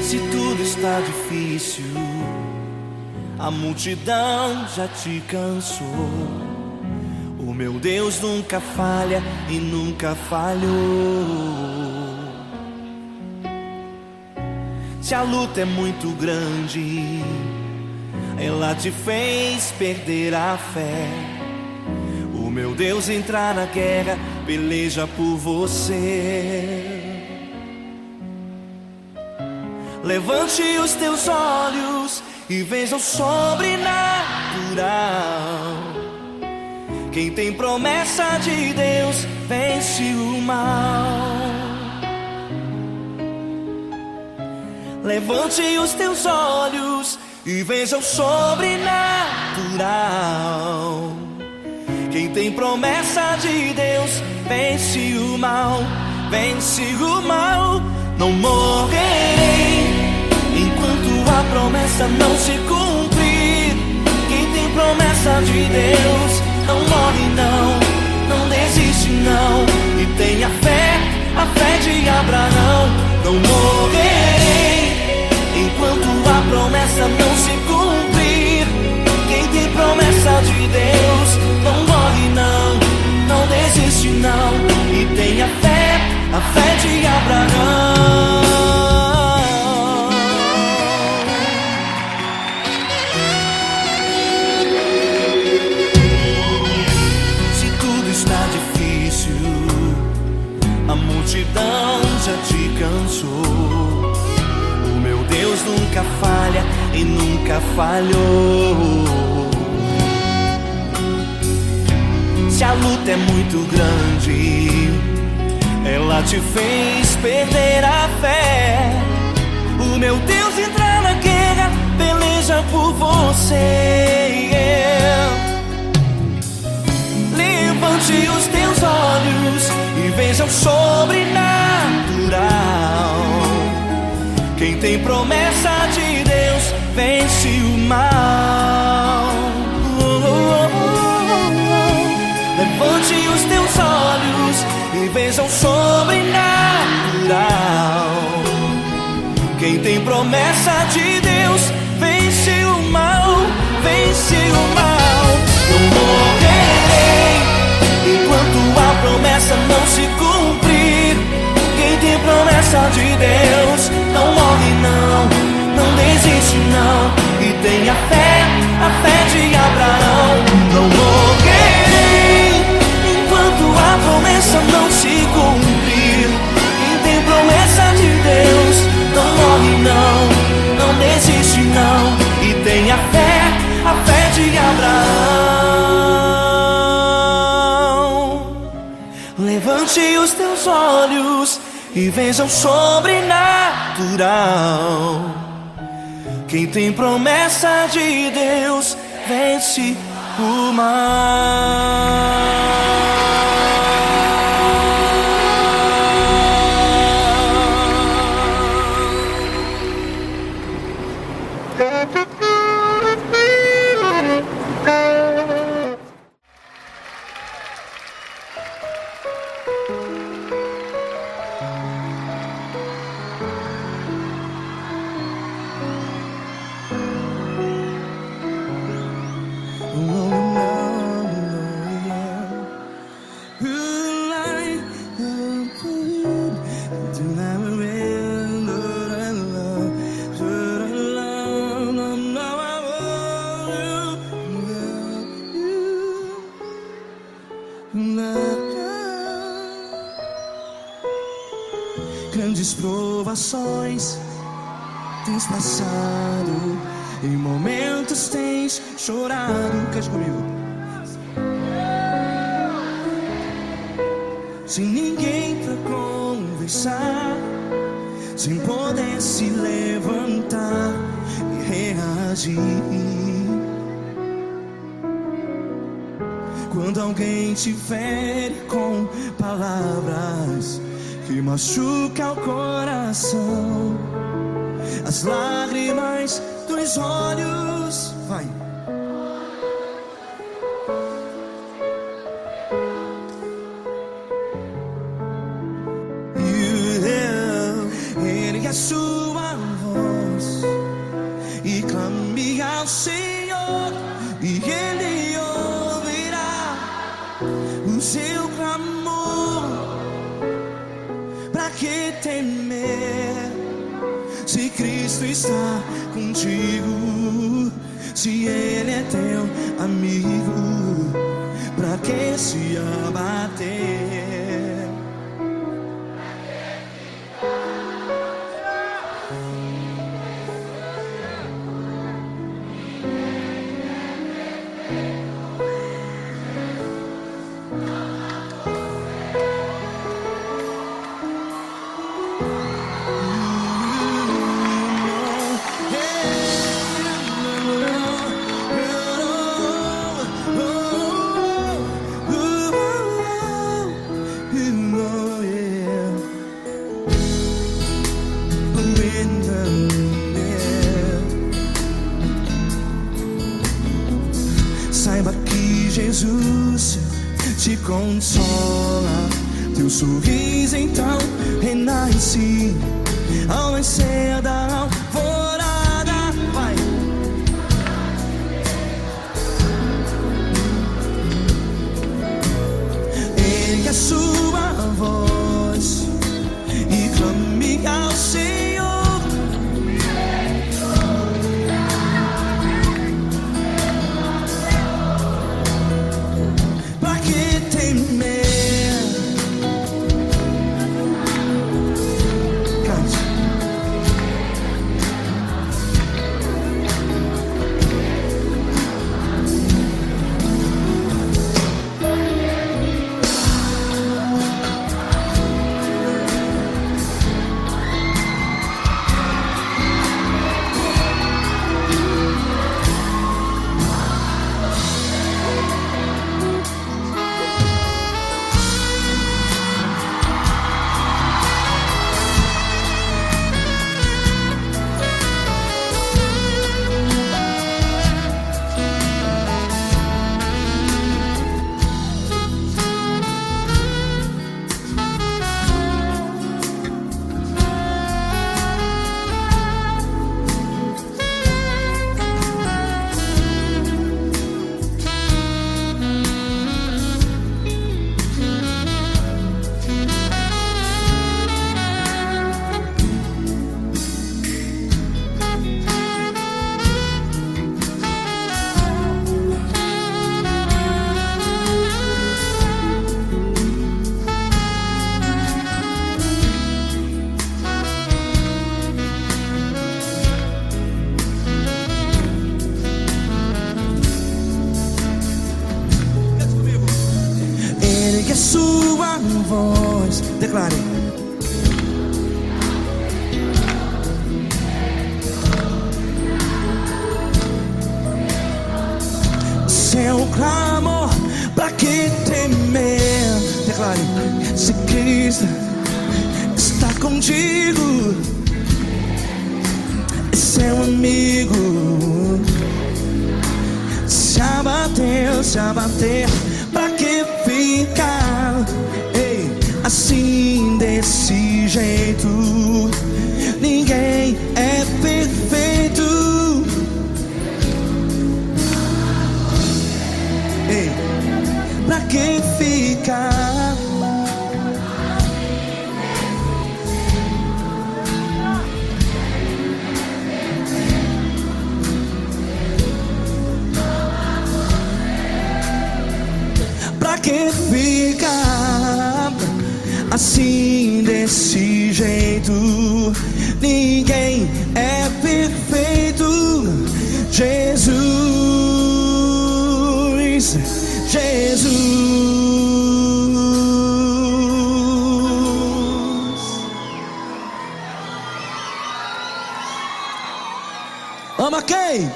Se tudo está difícil, a multidão já te cansou. O meu Deus nunca falha e nunca falhou. Se a luta é muito grande, ela te fez perder a fé. O meu Deus entrar na guerra, peleja por você. Levante os teus olhos e veja o sobrenatural. Quem tem promessa de Deus vence o mal. Levante os teus olhos e veja o sobrenatural. Quem tem promessa de Deus vence o mal, vence o mal. Não morrerei enquanto a promessa não se cumprir. Quem tem promessa de Deus não morre não, não desiste não. E tenha fé, a fé de Abraão. Não morrerei enquanto a promessa não se cumprir. Quem tem promessa de Deus não morre não, não desiste não. E tenha fé, a fé de Abraão. Se tudo está difícil, a multidão já te cansou. O meu Deus nunca falha e nunca falhou. Se a luta é muito grande, ela te fez perder a fé. O meu Deus entra na guerra, peleja por você. Levante os teus olhos e veja o sobrenatural. Quem tem promessa de Deus vence o mal. Levante os teus olhos e veja o sobrenatural. Quem tem promessa de Deus vence o mal, vence o mal. Não morrerei enquanto a promessa não se cumprir. Quem tem promessa de Deus não morre não, não desiste não. E tenha fé, a fé de Abraão. Não morrerei enquanto a promessa não se cumprir. Quem tem promessa de Deus não morre não, não desiste não. E tenha fé, a fé de Abraão. Levante os teus olhos e veja o sobrenatural. Quem tem promessa de Deus vence o mal. Grandes provações tens passado, em momentos tens chorado. Cante comigo. Sem ninguém pra conversar, sem poder se levantar e reagir. Quando alguém te fere com palavras que machuca o coração, as lágrimas dos olhos, vai. Ergue a sua voz e clame ao Senhor, e Ele ouvirá o seu clamor. Pra que temer, se Cristo está contigo? Se Ele é teu amigo, pra que se abater? Saiba que Jesus te consola, teu sorriso então renasce ao nascer da alvorada. Vai. Ergue a sua voz e clame ao Senhor. Sua voz, declare. Seu clamor, pra que temer? Declare. Se Cristo está contigo, é seu amigo. Se abater, pra que ficar, ei, assim desse jeito? Ninguém é perfeito. Ei, pra que ficar? que fica assim desse jeito. Ninguém é perfeito. Jesus, Jesus. Ama quem?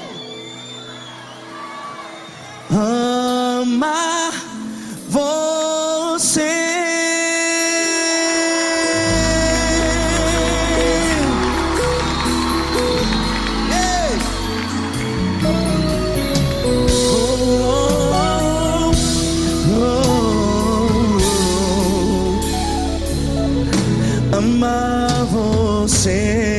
Ama você. Ei! Ama você.